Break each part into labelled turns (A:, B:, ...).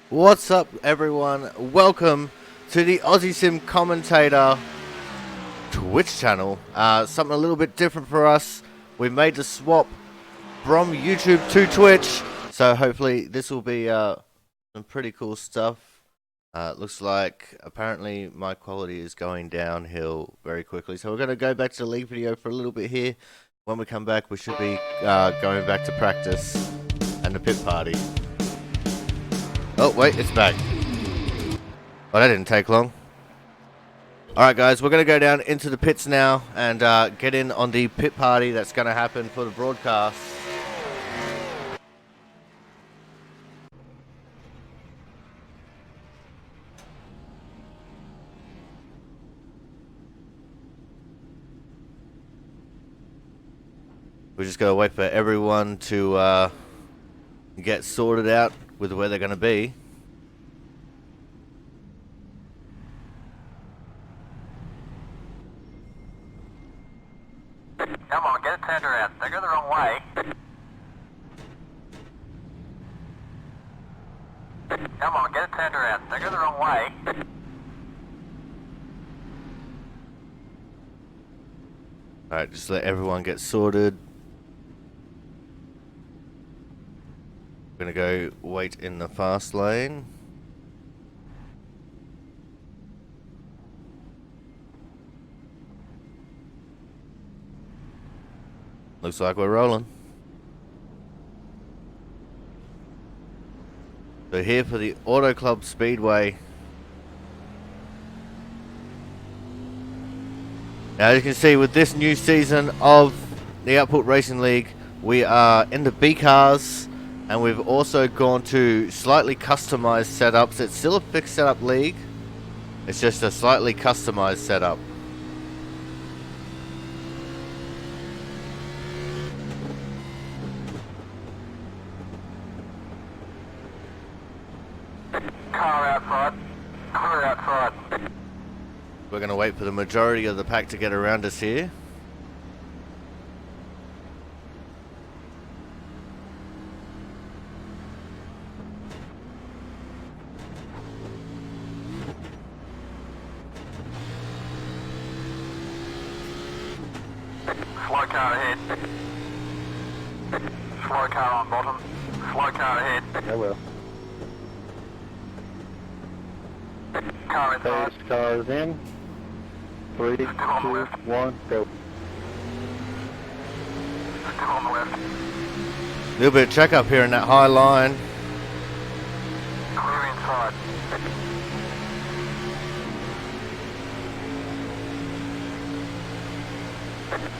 A: What's up, everyone? Welcome to the Aussie Sim Commentator Twitch channel. Something a little bit different for us. We made the swap from YouTube to Twitch, so hopefully this will be some pretty cool stuff. Looks like apparently my quality is going downhill very quickly, so we're going to go back to the league video for a little bit here. When we come back, we should be going back to practice and the pit party. Oh, wait, it's back. Well, that didn't take long. Alright, guys, we're going to go down into the pits now and get in on the pit party that's going to happen for the broadcast. We just got to wait for everyone to get sorted out with where they're going to be.
B: Come on, get it turned around. They go the wrong way. Come on, get it turned around. They go the wrong way.
A: Alright, just let everyone get sorted. We're going to go wait in the fast lane. Looks like we're rolling. So here for the Auto Club Speedway. Now, as you can see, with this new season of the Output Racing League, we are in the B cars, and we've also gone to slightly customized setups. It's still a fixed setup league, it's just a slightly customized setup.
B: Car outside. Clear outside.
A: We're going to wait for the majority of the pack to get around us here.
B: Slow car ahead. Slow car on bottom. Slow car ahead.
C: I will.
B: Car inside.
C: Pace cars in. 3, 2, 1, go.
B: Still on the left.
A: A little bit of check up here in that high line.
B: Clear inside.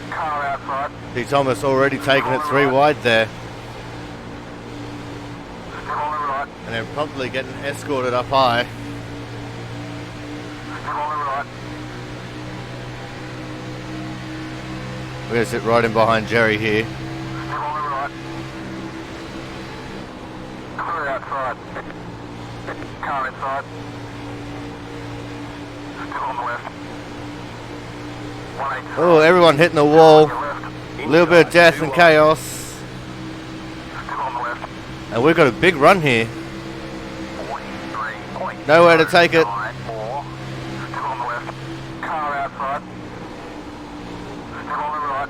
B: Car outside.
A: See Thomas already taking it 3 wide there,
B: Still on the right.
A: and then promptly getting escorted up high.
B: Still on the right.
A: We're going to sit right in behind Jerry here.
B: Still on the right. Clear outside. Car inside. Still on the left. 180.
A: Oh, everyone hitting the wall. A little bit of death and chaos.
B: Still on the left.
A: And we've got a big run here.
B: 43.994.
A: Nowhere to take it.
B: Still on the left. Car outside. Still on the right.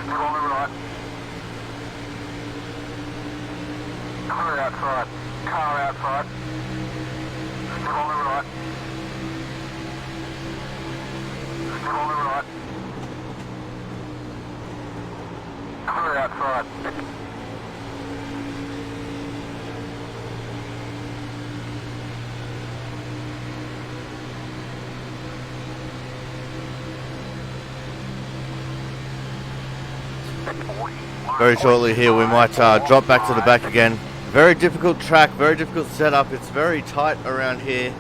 B: Still on the right. Clear outside. Car outside. Still on the right. Still on the right. Clear outside.
A: Very shortly here we might drop back to the back again. Very difficult track, very difficult setup. It's very tight around here.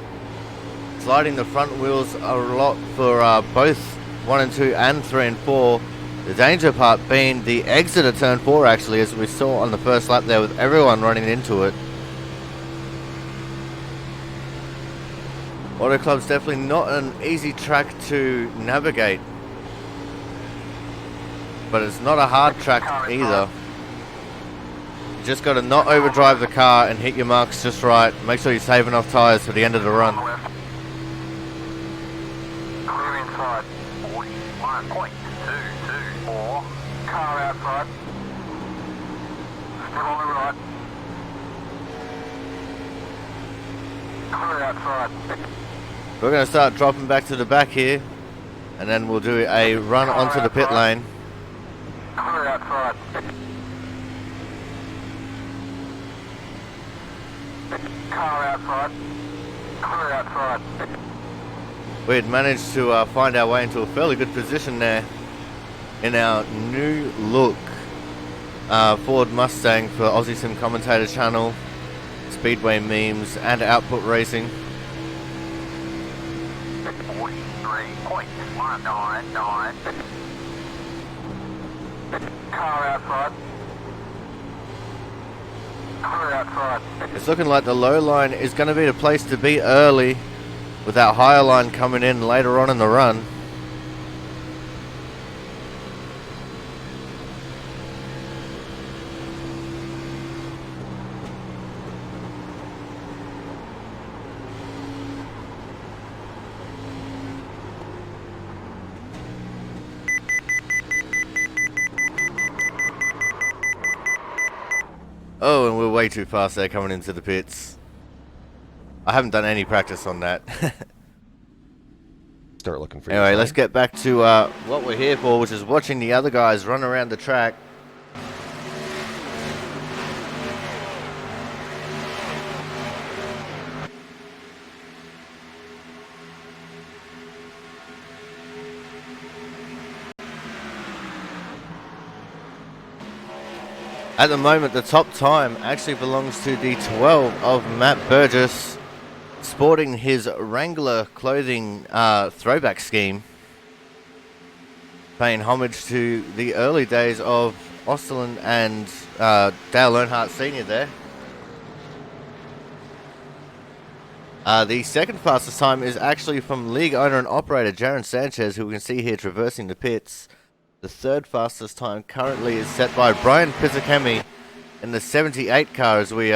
A: Sliding the front wheels a lot for both 1 and 2 and 3 and 4. The danger part being the exit of turn 4 actually, as we saw on the first lap there with everyone running into it. Auto Club's definitely not an easy track to navigate. but it's not a hard track either. just got to not overdrive the car and hit your marks just right. Make sure you save enough tyres for the end of the run.
B: Clear inside. 41.224. Car outside. Still on the right. Clear outside.
A: We're going to start dropping back to the back here, and then we'll do a run onto the pit lane.
B: Clear outside. Car outside. Clear outside.
A: We had managed to find our way into a fairly good position there in our new look Ford Mustang for Aussie Sim Commentator channel, Speedway memes, and output racing.
B: 43.199. Car outside. Clear outside.
A: It's looking like the low line is going to be the place to be early, with that higher line coming in later on in the run. Oh, and we're way too fast there coming into the pits. I haven't done any practice on that.
C: Start looking for
A: Anyway, let's get back to what we're here for, which is watching the other guys run around the track. At the moment, the top time actually belongs to the 12 of Matt Burgess, sporting his Wrangler clothing throwback scheme, paying homage to the early days of Osterlin and Dale Earnhardt Sr. there. The second fastest time is actually from league owner and operator Jaron Sanchez, who we can see here traversing the pits. The third fastest time currently is set by Brian Pizzakemi in the 78 car, as we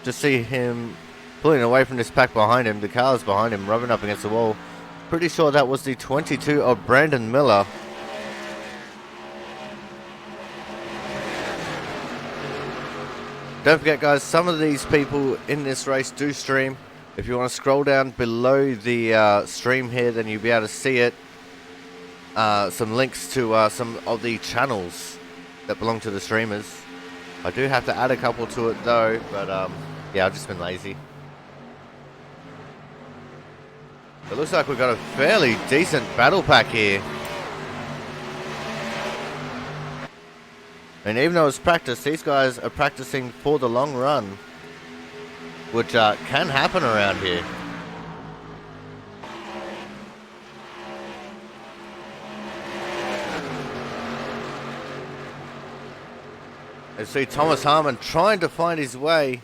A: just see him pulling away from this pack behind him. The cars behind him rubbing up against the wall. Pretty sure that was the 22 of Brandon Miller. Don't forget, guys, some of these people in this race do stream. If you want to scroll down below the stream here, then you'll be able to see it. Some links to some of the channels that belong to the streamers. I do have to add a couple to it though, but yeah, I've just been lazy. It looks like we've got a fairly decent battle pack here. And even though it's practice, these guys are practicing for the long run, which can happen around here. You see Thomas Harmon trying to find his way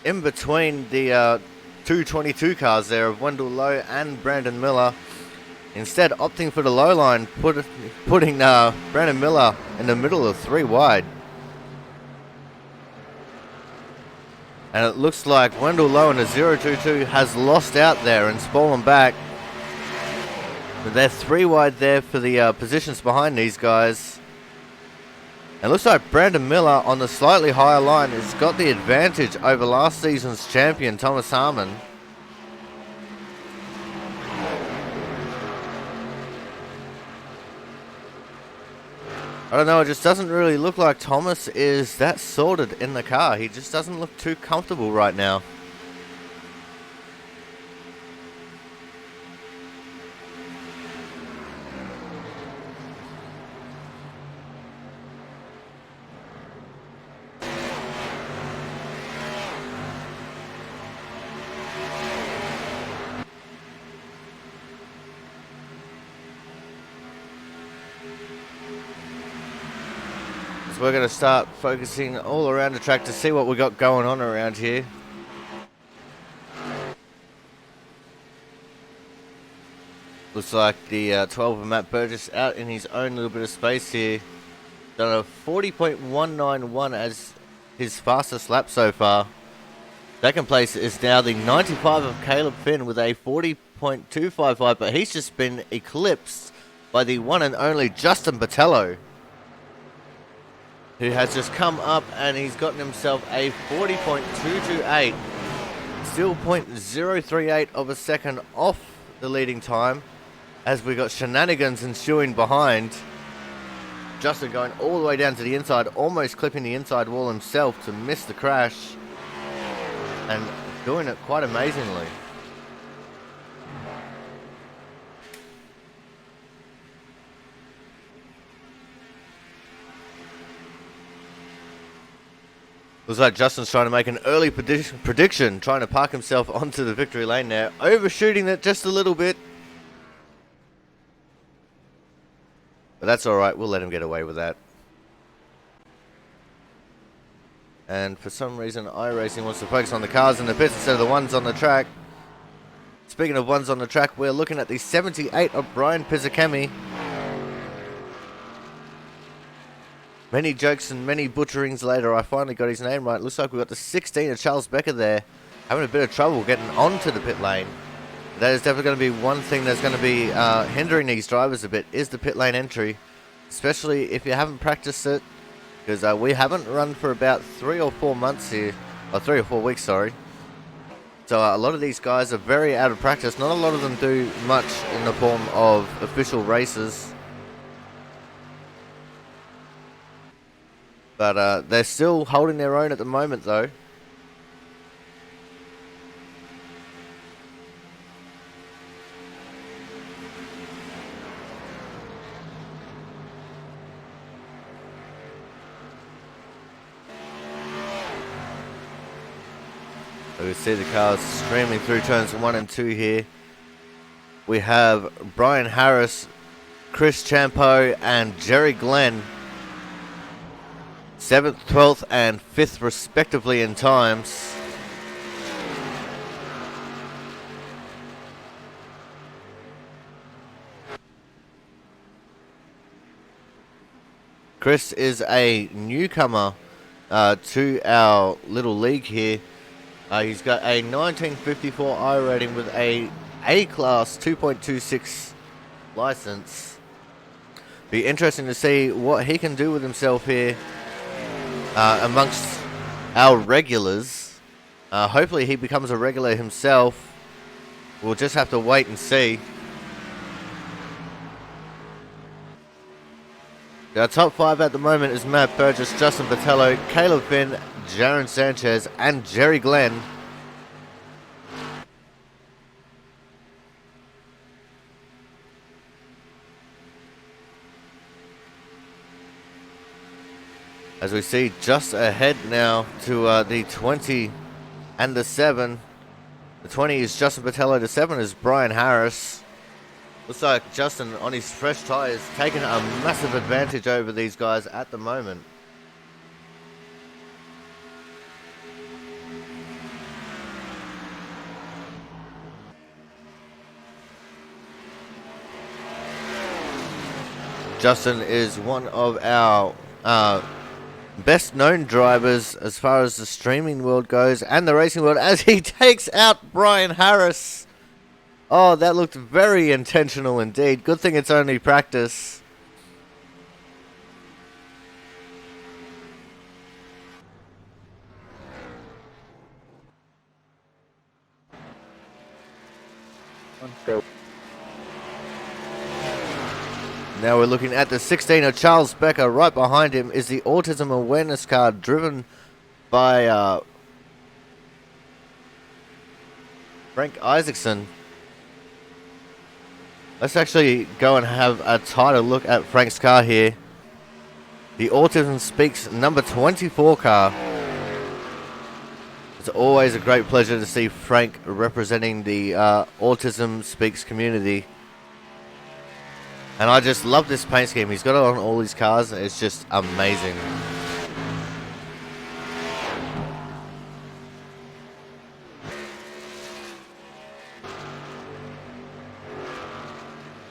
A: in between the 222 cars there of Wendell Lowe and Brandon Miller. Instead, opting for the low line, putting Brandon Miller in the middle of three wide. And it looks like Wendell Lowe in the 022 has lost out there and fallen back. But they're three wide there for the positions behind these guys. It looks like Brandon Miller on the slightly higher line has got the advantage over last season's champion Thomas Harmon. I don't know, it just doesn't really look like Thomas is that sorted in the car. He just doesn't look too comfortable right now. We're going to start focusing all around the track to see what we got going on around here. Looks like the 12 of Matt Burgess out in his own little bit of space here. Done a 40.191 as his fastest lap so far. Second place is now the 95 of Caleb Finn with a 40.255, but he's just been eclipsed by the one and only Justin Botello, who has just come up and he's gotten himself a 40.228. Still 0.038 of a second off the leading time, as we got shenanigans ensuing behind. Justin going all the way down to the inside, almost clipping the inside wall himself to miss the crash, and doing it quite amazingly. Looks like Justin's trying to make an early prediction, trying to park himself onto the victory lane now, overshooting it just a little bit. But that's alright, we'll let him get away with that. And for some reason, iRacing wants to focus on the cars in the pits instead of the ones on the track. Speaking of ones on the track, we're looking at the 78 of Brian Pizzakemi. Many jokes and many butcherings later, I finally got his name right. Looks like we've got the 16 of Charles Becker there, having a bit of trouble getting onto the pit lane. That is definitely going to be one thing that's going to be hindering these drivers a bit, is the pit lane entry. Especially if you haven't practiced it, because we haven't run for about 3 or 4 months here, or 3 or 4 weeks, sorry. So a lot of these guys are very out of practice. Not a lot of them do much in the form of official races. But they're still holding their own at the moment, though. So we see the cars streaming through turns 1 and 2 here. We have Brian Harris, Chris Champo, and Jerry Glenn, 7th, 12th, and 5th respectively in times. Chris is a newcomer to our little league here. He's got a 1954 I rating with a A-class 2.26 license. Be interesting to see what he can do with himself here amongst our regulars. Hopefully he becomes a regular himself. We'll just have to wait and see. Our top 5 at the moment is Matt Burgess, Justin Botello, Caleb Finn, Jaron Sanchez, and Jerry Glenn. As we see just ahead now to the 20 and the 7. The 20 is Justin Botello, the 7 is Brian Harris. Looks like Justin, on his fresh tyres, taking a massive advantage over these guys at the moment. Justin is one of our best known drivers as far as the streaming world goes and the racing world, as he takes out Brian Harris. Oh, that looked very intentional indeed. Good thing it's only practice. Now we're looking at the 16 of Charles Becker. Right behind him is the Autism Awareness car driven by Frank Isaacson. Let's actually go and have a tighter look at Frank's car here. The Autism Speaks number 24 car. It's always a great pleasure to see Frank representing the Autism Speaks community. And I just love this paint scheme. He's got it on all his cars. It's just amazing.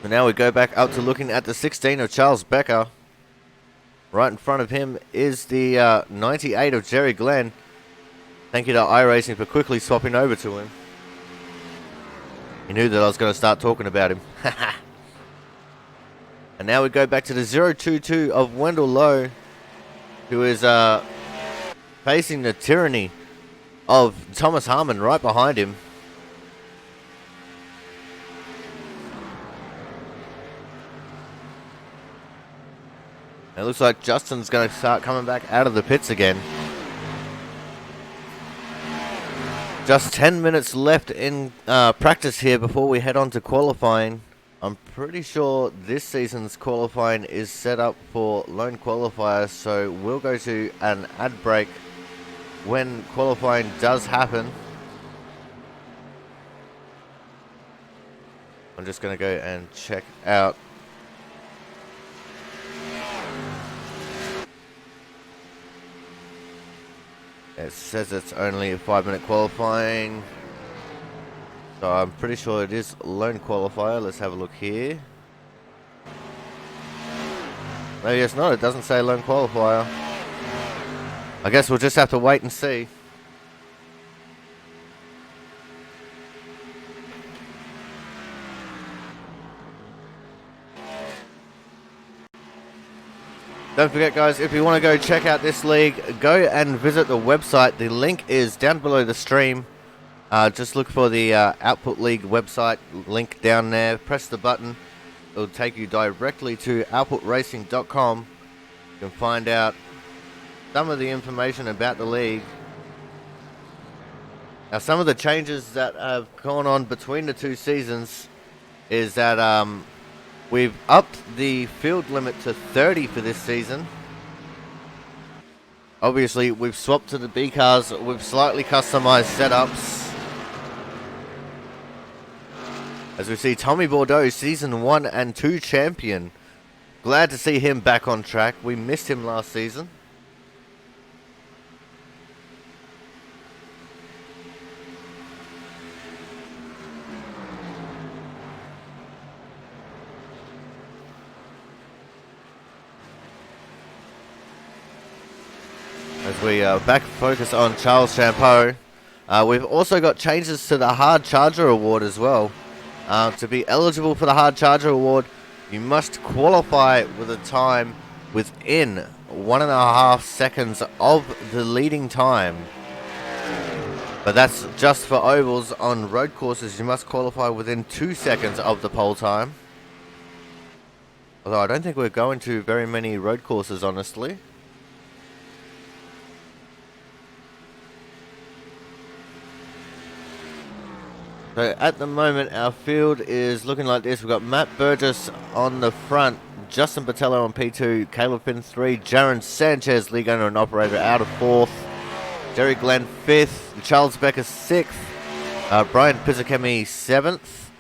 A: And now we go back up to looking at the 16 of Charles Becker. Right in front of him is the 98 of Jerry Glenn. Thank you to iRacing for quickly swapping over to him. He knew that I was going to start talking about him. And now we go back to the 022 of Wendell Lowe, who is facing the tyranny of Thomas Harmon right behind him. It looks like Justin's going to start coming back out of the pits again. Just 10 minutes left in practice here before we head on to qualifying. I'm pretty sure this season's qualifying is set up for lone qualifiers, so we'll go to an ad break when qualifying does happen. I'm just going to go and check out. It says it's only a 5-minute qualifying. So I'm pretty sure it is lone qualifier. Let's have a look here. Maybe it's not. It doesn't say lone qualifier. I guess we'll just have to wait and see. Don't forget, guys, if you want to go check out this league, go and visit the website. The link is down below the stream. Just look for the Output League website link down there. Press the button. It'll take you directly to outputracing.com. You can find out some of the information about the league. Now, some of the changes that have gone on between the two seasons is that we've upped the field limit to 30 for this season. Obviously, we've swapped to the B cars with slightly customized setups. As we see Tommy Bordeaux, Season 1 and 2 champion. Glad to see him back on track. We missed him last season. As we back focus on Charles Champeau. We've also got changes to the Hard Charger Award as well. To be eligible for the Hard Charger Award, you must qualify with a time within 1.5 seconds of the leading time. But that's just for ovals. On road courses, you must qualify within 2 seconds of the pole time. Although I don't think we're going to very many road courses, honestly. So at the moment, our field is looking like this. We've got Matt Burgess on the front, Justin Patello on P2, Caleb Finn 3, Jaron Sanchez, league owner and operator, out of 4th, Jerry Glenn 5th, Charles Becker 6th, Brian Pizzakemi 7th,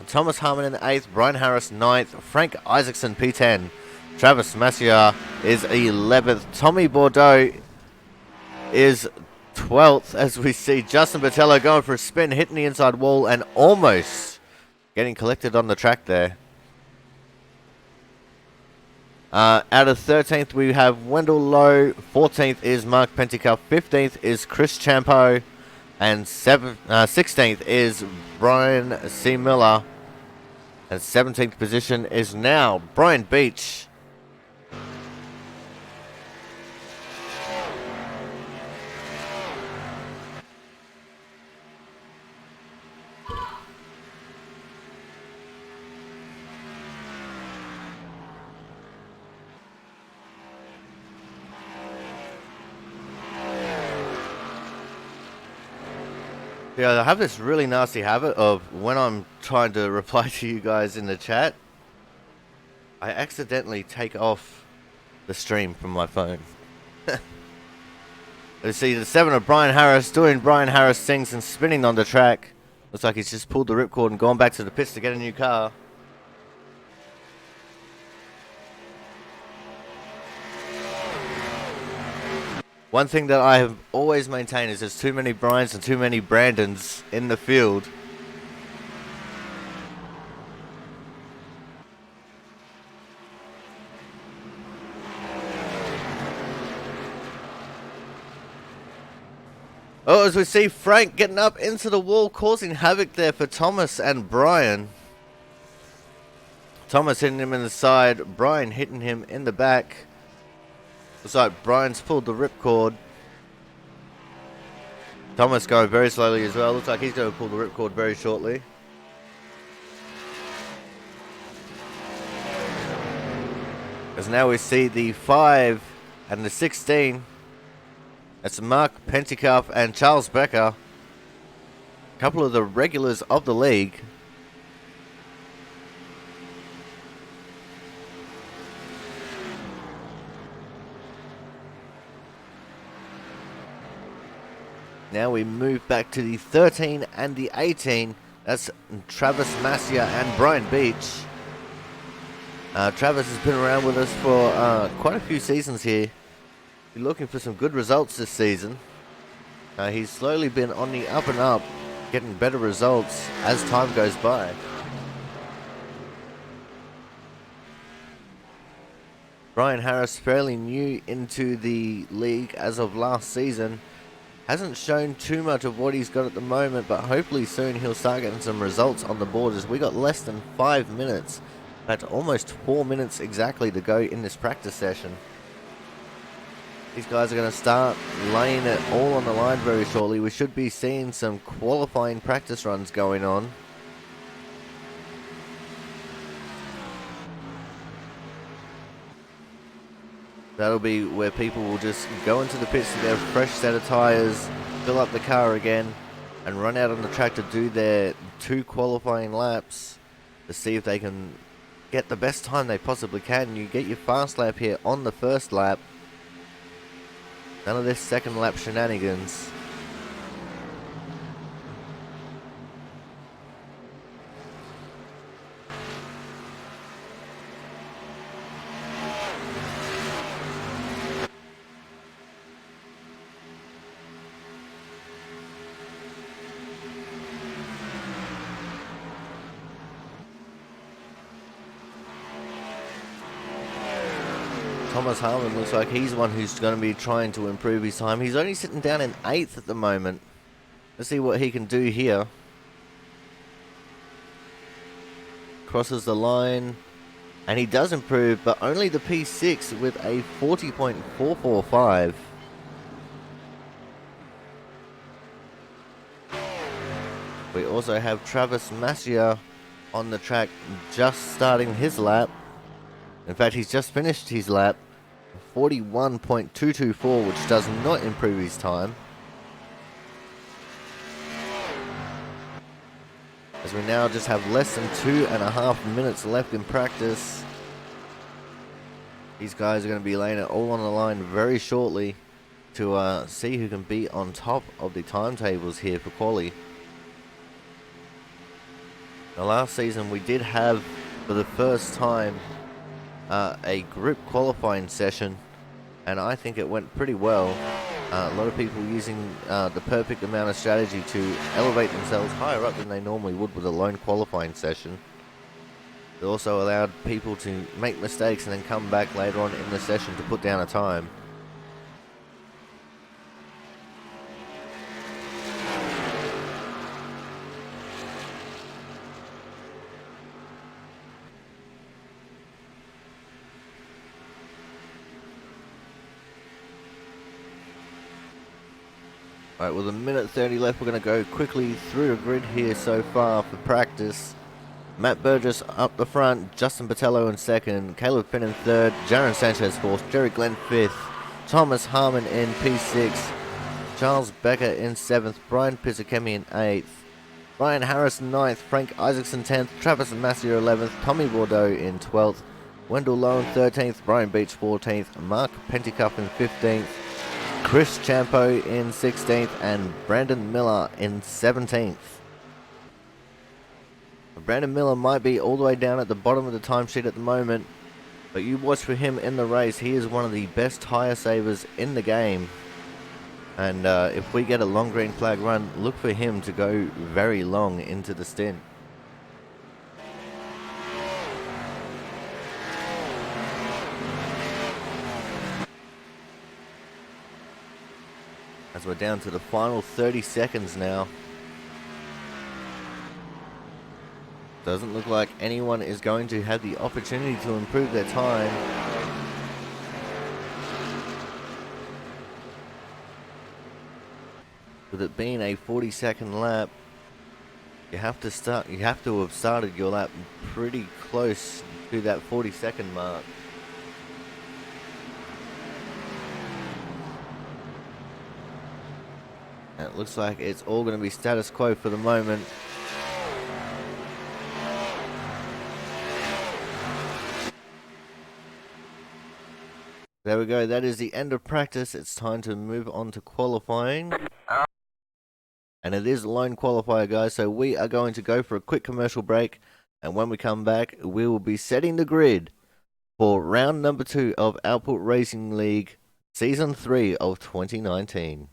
A: Thomas Harmon in 8th, Brian Harris 9th, Frank Isaacson P10, Travis Massiar is 11th, Tommy Bordeaux is 12th, as we see Justin Patello going for a spin, hitting the inside wall and almost getting collected on the track there. Out of 13th, we have Wendell Lowe. 14th is Mark Penticuff. 15th is Chris Champeau. And 16th is Brian C. Miller. And 17th position is now Brian Beach. Yeah, I have this really nasty habit of when I'm trying to reply to you guys in the chat, I accidentally take off the stream from my phone. Let's see the 7 of Brian Harris doing Brian Harris things and spinning on the track. Looks like he's just pulled the ripcord and gone back to the pits to get a new car. One thing that I have always maintained is there's too many Bryans and too many Brandons in the field. Oh, as we see Frank getting up into the wall, causing havoc there for Thomas and Brian. Thomas hitting him in the side, Brian hitting him in the back. Looks like Brian's pulled the ripcord. Thomas going very slowly as well. Looks like he's going to pull the ripcord very shortly. As now we see the 5 and the 16. That's Mark Pentikoff and Charles Becker. A couple of the regulars of the league. Now we move back to the 13 and the 18. That's Travis Massia and Brian Beach. Travis has been around with us for quite a few seasons here. We're looking for some good results this season. He's slowly been on the up and up, getting better results as time goes by. Brian Harris, fairly new into the league as of last season. Hasn't shown too much of what he's got at the moment, but hopefully soon he'll start getting some results on the board, as we got less than 5 minutes. That's almost 4 minutes exactly to go in this practice session. These guys are going to start laying it all on the line very shortly. We should be seeing some qualifying practice runs going on. That'll be where people will just go into the pits to get a fresh set of tyres, fill up the car again, and run out on the track to do their 2 qualifying laps to see if they can get the best time they possibly can. You get your fast lap here on the first lap. None of this second lap shenanigans. Thomas Harmon looks like he's the one who's going to be trying to improve his time. He's only sitting down in 8th at the moment. Let's see what he can do here. Crosses the line. And he does improve, but only the P6 with a 40.445. We also have Travis Massia on the track just starting his lap. In fact, he's just finished his lap, 41.224, which does not improve his time. As we now just have less than 2.5 minutes left in practice. These guys are going to be laying it all on the line very shortly to see who can be on top of the timetables here for quali. Now, last season we did have, for the first time, a group qualifying session, and I think it went pretty well. A lot of people using the perfect amount of strategy to elevate themselves higher up than they normally would with a lone qualifying session. It also allowed people to make mistakes and then come back later on in the session to put down a time. Alright, with a minute 30 left, we're going to go quickly through the grid here so far for practice. Matt Burgess up the front, Justin Patello in second, Caleb Finn in third, Jaron Sanchez fourth, Jerry Glenn fifth, Thomas Harmon in P6, Charles Becker in seventh, Brian Pizzakemi in eighth, Brian Harris ninth, Frank Isaacson 10th, Travis Massia 11th, Tommy Bordeaux in 12th, Wendell Lowe 13th, Brian Beach 14th, Mark Pentikoff in 15th, Chris Champo in 16th, and Brandon Miller in 17th. Brandon Miller might be all the way down at the bottom of the timesheet at the moment, but you watch for him in the race. He is one of the best tyre savers in the game. And if we get a long green flag run, look for him to go very long into the stint. as we're down to the final 30 seconds now. Doesn't look like anyone is going to have the opportunity to improve their time. With it being a 40-second lap, you have to have started your lap pretty close to that 40-second mark. And it looks like it's all going to be status quo for the moment. There we go, that is the end of practice. It's time to move on to qualifying. And it is a lone qualifier, guys, so we are going to go for a quick commercial break. And when we come back, we will be setting the grid for round number 2 of Output Racing League Season 3 of 2019.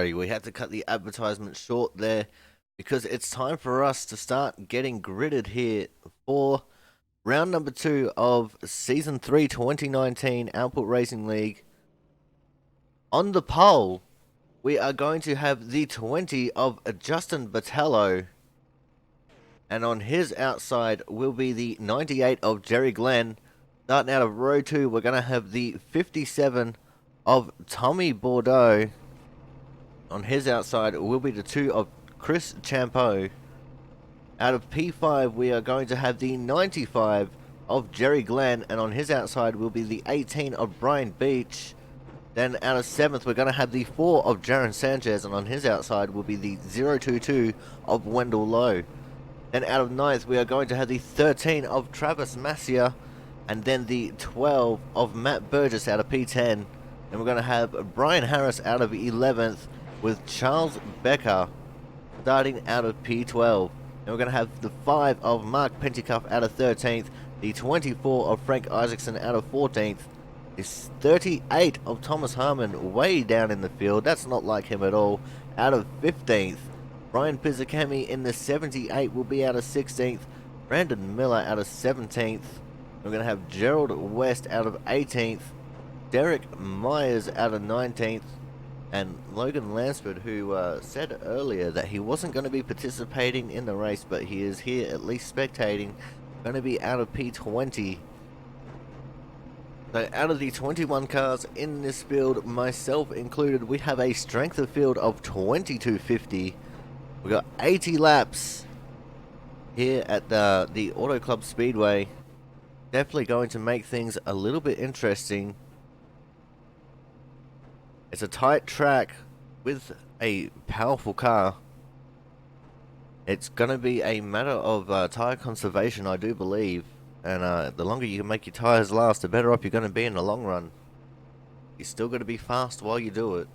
A: Alrighty, we had to cut the advertisement short there because it's time for us to start getting gridded here for round number 2 of Season 3 2019 Output Racing League. On the pole, we are going to have the 20 of Justin Botello. And on his outside will be the 98 of Jerry Glenn. Starting out of row 2, we're going to have the 57 of Tommy Bordeaux. On his outside will be the 2 of Chris Champeau. Out of P5, we are going to have the 95 of Jerry Glenn, and on his outside will be the 18 of Brian Beach. Then out of 7th, we're going to have the 4 of Jaron Sanchez, and on his outside will be the 022 of Wendell Lowe. Then out of 9th, we are going to have the 13 of Travis Massia, and then the 12 of Matt Burgess out of P10. And we're going to have Brian Harris out of 11th, with Charles Becker starting out of P12. And we're going to have the 5 of Mark Pentecoff out of 13th, the 24 of Frank Isaacson out of 14th, the 38 of Thomas Harmon way down in the field, that's not like him at all, out of 15th. Brian Pizzicami in the 78 will be out of 16th, Brandon Miller out of 17th. We're going to have Gerald West out of 18th, Derek Myers out of 19th, and Logan Lansford, who said earlier that he wasn't going to be participating in the race, but he is here at least spectating, going to be out of P20. So out of the 21 cars in this field, myself included, we have a strength of field of 2250. We've got 80 laps here at the Auto Club Speedway. Definitely going to make things a little bit interesting. It's a tight track with a powerful car. It's going to be a matter of tyre conservation, I do believe. And the longer you can make your tyres last, the better off you're going to be in the long run. You're still going to be fast while you do it.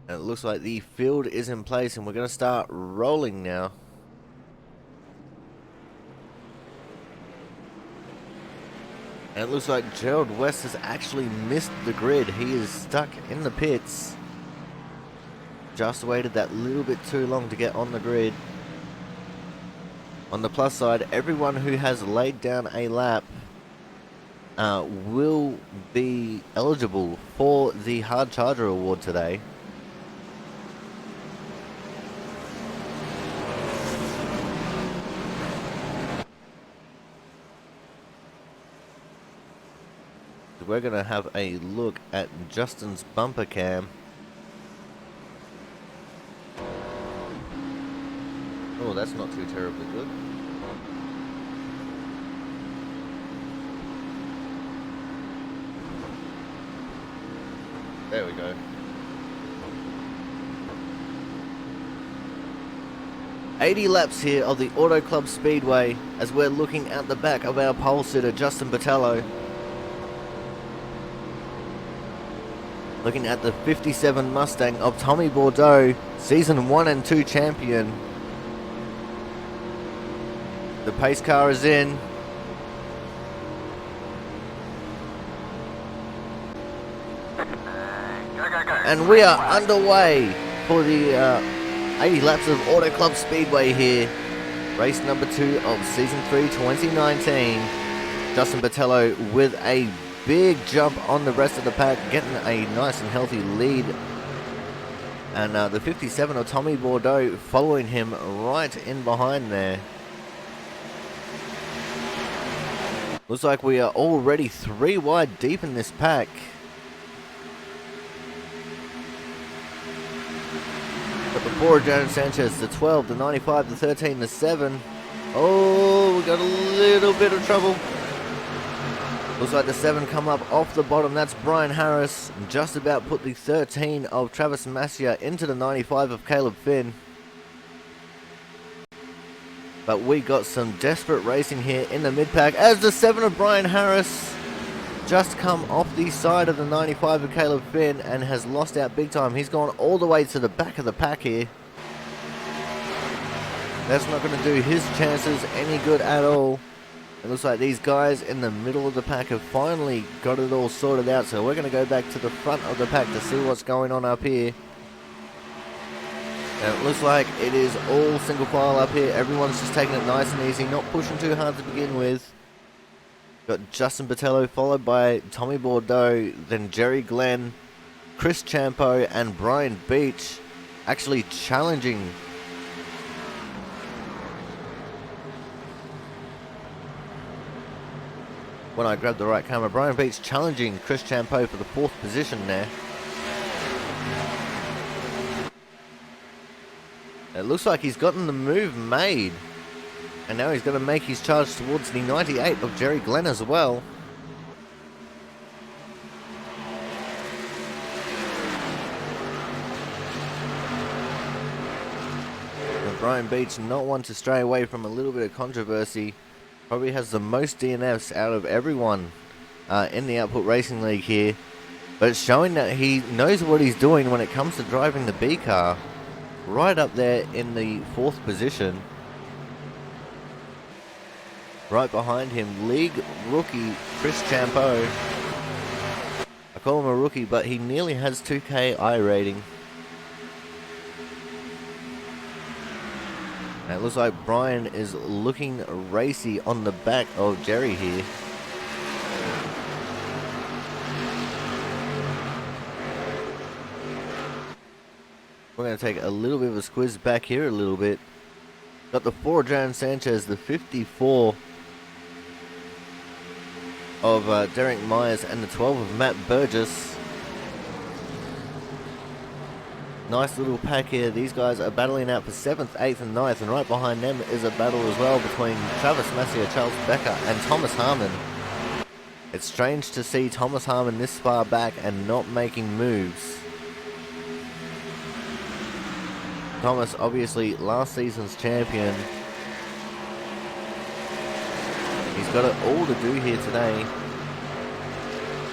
A: And it looks like the field is in place and we're going to start rolling now. And it looks like Gerald West has actually missed the grid. He is stuck in the pits. Just waited that little bit too long to get on the grid. On the plus side, everyone who has laid down a lap will be eligible for the Hard Charger Award today. We're going to have a look at Justin's bumper cam. Oh, that's not too terribly good. There we go. "80 laps here of the Auto Club Speedway as we're looking at the back of our pole sitter, Justin Botello. Looking at the 57 Mustang of Tommy Bordeaux, Season 1 and 2 champion. The pace car is in. And we are underway for the 80 laps of Auto Club Speedway here. Race number 2 of Season 3 2019. Justin Botello with a big jump on the rest of the pack, getting a nice and healthy lead. And the 57 of Tommy Bordeaux following him right in behind there. Looks like we are already 3 wide deep in this pack. Got the 4 of Jaron Sanchez, the 12, the 95, the 13, the 7. Oh, we got a little bit of trouble. Looks like the 7 come up off the bottom. That's Brian Harris. Just about put the 13 of Travis Massia into the 95 of Caleb Finn. But we got some desperate racing here in the mid-pack as the 7 of Brian Harris just come off the side of the 95 of Caleb Finn and has lost out big time. He's gone all the way to the back of the pack here. That's not going to do his chances any good at all. It looks like these guys in the middle of the pack have finally got it all sorted out, so we're going to go back to the front of the pack to see what's going on up here. And it looks like it is all single file up here. Everyone's just taking it nice and easy, not pushing too hard to begin with. Got Justin Botello followed by Tommy Bordeaux, then Jerry Glenn, Chris Champo and Brian Beach actually challenging when I grab the right camera. Brian Beach challenging Chris Champo for the 4th position there. It looks like he's gotten the move made. And now he's going to make his charge towards the 98 of Jerry Glenn as well. And Brian Beach, not one to stray away from a little bit of controversy. Probably has the most DNFs out of everyone in the Output Racing League here. But it's showing that he knows what he's doing when it comes to driving the B car. Right up there in the 4th position. Right behind him, league rookie Chris Champo. I call him a rookie, but he nearly has 2K I rating. And it looks like Brian is looking racy on the back of Jerry here. We're going to take a little bit of a squeeze back here a little bit. Got the 4 Jan Sanchez, the 54 of Derek Myers, and the 12 of Matt Burgess. Nice little pack here. These guys are battling out for 7th, 8th and 9th, and right behind them is a battle as well between Travis Massier, Charles Becker and Thomas Harmon. It's strange to see Thomas Harmon this far back and not making moves. Thomas, obviously last season's champion. He's got it all to do here today.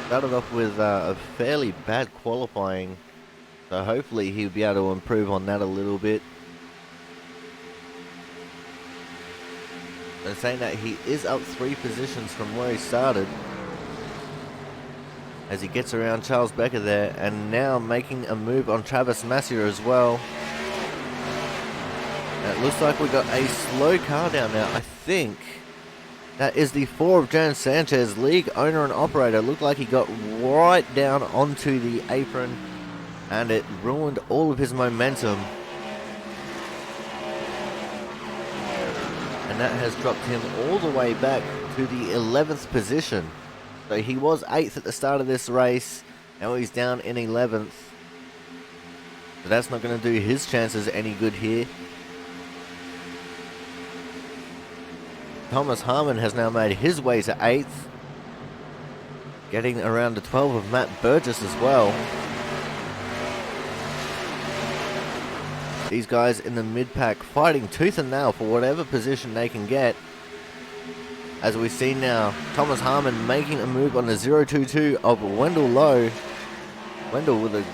A: Started off with a fairly bad qualifying, so hopefully he'll be able to improve on that a little bit. They're saying that he is up 3 positions from where he started, as he gets around Charles Becker there, and now making a move on Travis Massier as well. And it looks like we got a slow car down now. I think that is the 4 of Jan Sanchez, league owner and operator. Looked like he got right down onto the apron and it ruined all of his momentum. And that has dropped him all the way back to the 11th position. So he was 8th at the start of this race. Now he's down in 11th. So that's not going to do his chances any good here. Thomas Harmon has now made his way to 8th. Getting around the 12 of Matt Burgess as well. These guys in the mid-pack fighting tooth and nail for whatever position they can get. As we see now, Thomas Harmon making a move on the 022 of Wendell Lowe. Wendell with a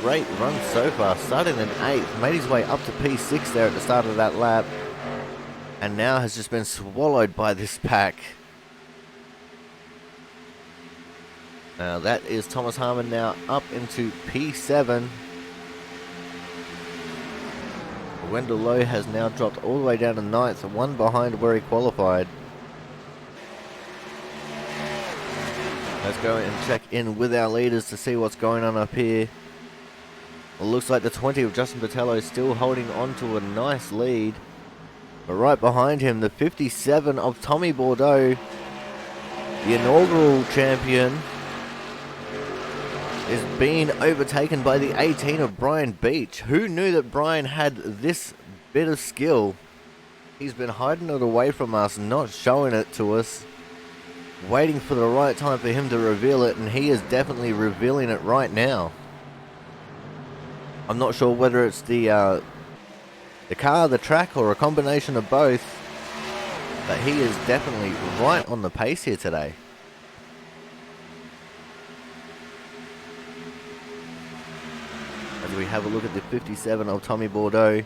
A: great run so far, starting in 8th, made his way up to P6 there at the start of that lap. And now has just been swallowed by this pack. Now that is Thomas Harmon now up into P7. Wendell Lowe has now dropped all the way down to 9th, one behind where he qualified. Let's go and check in with our leaders to see what's going on up here. It looks like the 20 of Justin Botello is still holding on to a nice lead. But right behind him, the 57 of Tommy Bordeaux, the inaugural champion, is being overtaken by the 18 of Brian Beach. Who knew that Brian had this bit of skill? He's been hiding it away from us, not showing it to us, waiting for the right time for him to reveal it, and he is definitely revealing it right now. I'm not sure whether it's the car, the track, or a combination of both, but he is definitely right on the pace here today. As we have a look at the 57 of Tommy Bordeaux,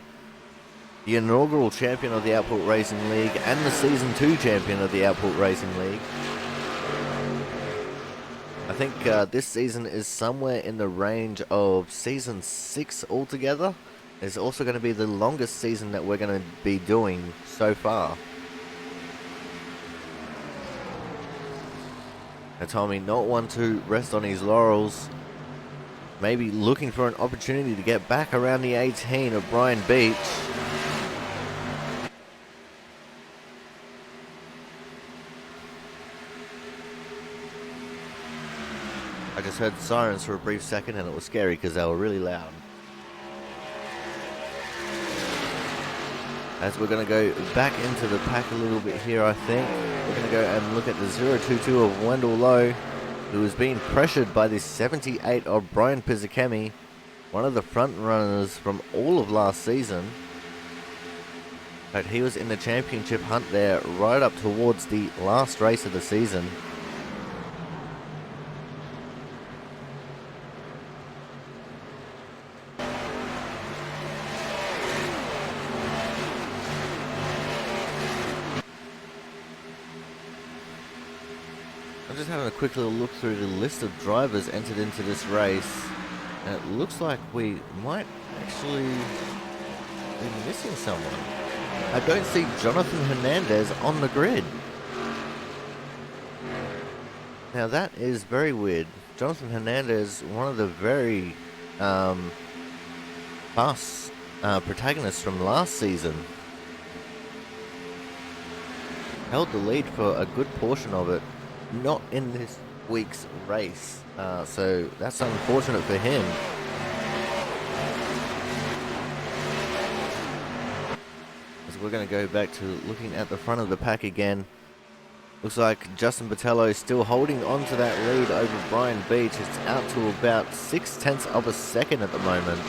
A: the inaugural champion of the Output Racing League and the Season 2 champion of the Output Racing League. I think this season is somewhere in the range of Season 6 altogether. It's also going to be the longest season that we're going to be doing so far. And Tommy, not one to rest on his laurels, maybe looking for an opportunity to get back around the 18 of Brian Beach. I just heard sirens for a brief second and it was scary because they were really loud. As we're going to go back into the pack a little bit here, I think. We're going to go and look at the 022 of Wendell Lowe, who is being pressured by the 78 of Brian Pizzakemi, one of the front runners from all of last season. But he was in the championship hunt there right up towards the last race of the season. I'm just having a quick little look through the list of drivers entered into this race, and it looks like we might actually be missing someone. I don't see Jonathan Hernandez on the grid. Now that is very weird. Jonathan Hernandez, one of the very fast protagonists from last season, held the lead for a good portion of it. Not in this week's race, so that's unfortunate for him. So we're going to go back to looking at the front of the pack again. Looks like Justin Botello is still holding on to that lead over Brian Beach. It's out to about 0.6 of a second at the moment.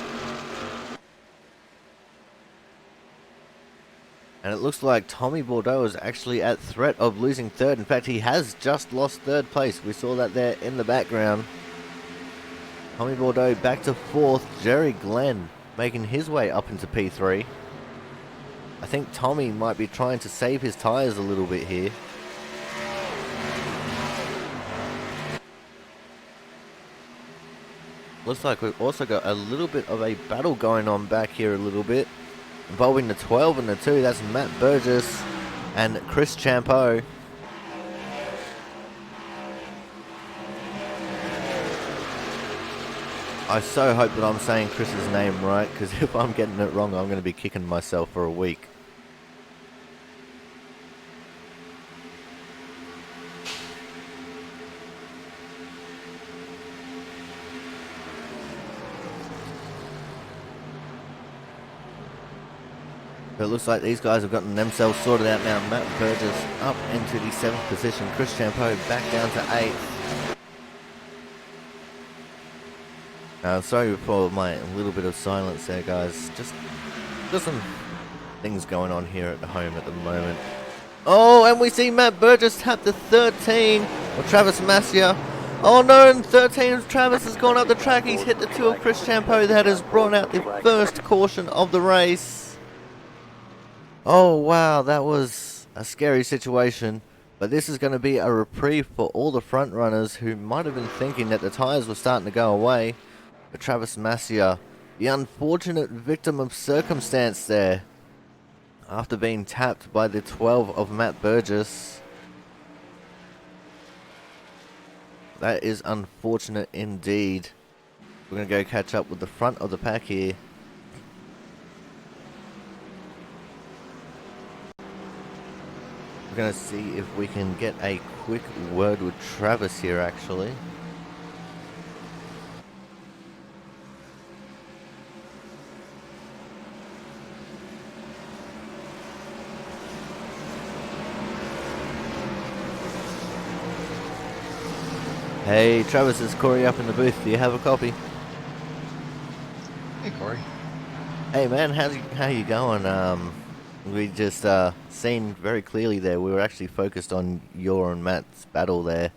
A: And it looks like Tommy Bordeaux is actually at threat of losing third. In fact, he has just lost third place. We saw that there in the background. Tommy Bordeaux back to fourth. Jerry Glenn making his way up into P3. I think Tommy might be trying to save his tyres a little bit here. Looks like we've also got a little bit of a battle going on back here a little bit, involving the 12 and the 2. That's Matt Burgess and Chris Champeau. I so hope that I'm saying Chris's name right, because if I'm getting it wrong, I'm going to be kicking myself for a week. But it looks like these guys have gotten themselves sorted out now. Matt Burgess up into the 7th position. Chris Champeau back down to 8th. Sorry for my little bit of silence there, guys. Just some things going on here at the home at the moment. Oh, and we see Matt Burgess tap the 13 of Travis Massia. Oh no, and 13 of Travis has gone up the track. He's hit the 2 of Chris Champeau. That has brought out the first caution of the race. Oh wow, that was a scary situation, but this is going to be a reprieve for all the front runners who might have been thinking that the tyres were starting to go away. But Travis Massia, the unfortunate victim of circumstance there, after being tapped by the 12 of Matt Burgess. That is unfortunate indeed. We're going to go catch up with the front of the pack here. Going to see if we can get a quick word with Travis here actually. Hey Travis, it's Corey up in the booth. Do you have a copy?
D: Hey Corey.
A: Hey man, how you going? We just seen very clearly there, we were actually focused on your and Matt's battle there.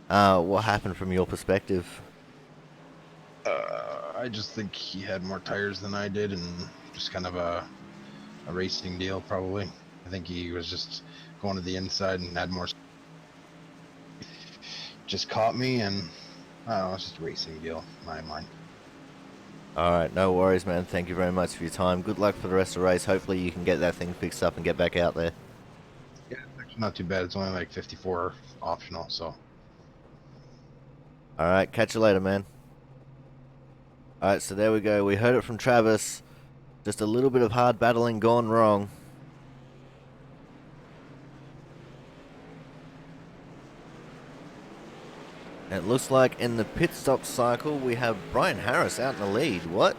A: What happened from your perspective?
D: I just think he had more tires than I did, and just kind of a racing deal, probably. I think he was just going to the inside and had more. Just caught me, and I don't know, it's just a racing deal in my mind.
A: Alright, no worries, man. Thank you very much for your time. Good luck for the rest of the race. Hopefully you can get that thing fixed up and get back out there.
D: Yeah, it's actually not too bad. It's only like 54 optional, so.
A: Alright, catch you later, man. Alright, so there we go. We heard it from Travis. Just a little bit of hard battling gone wrong. It looks like in the pit stop cycle we have Brian Harris out in the lead. What?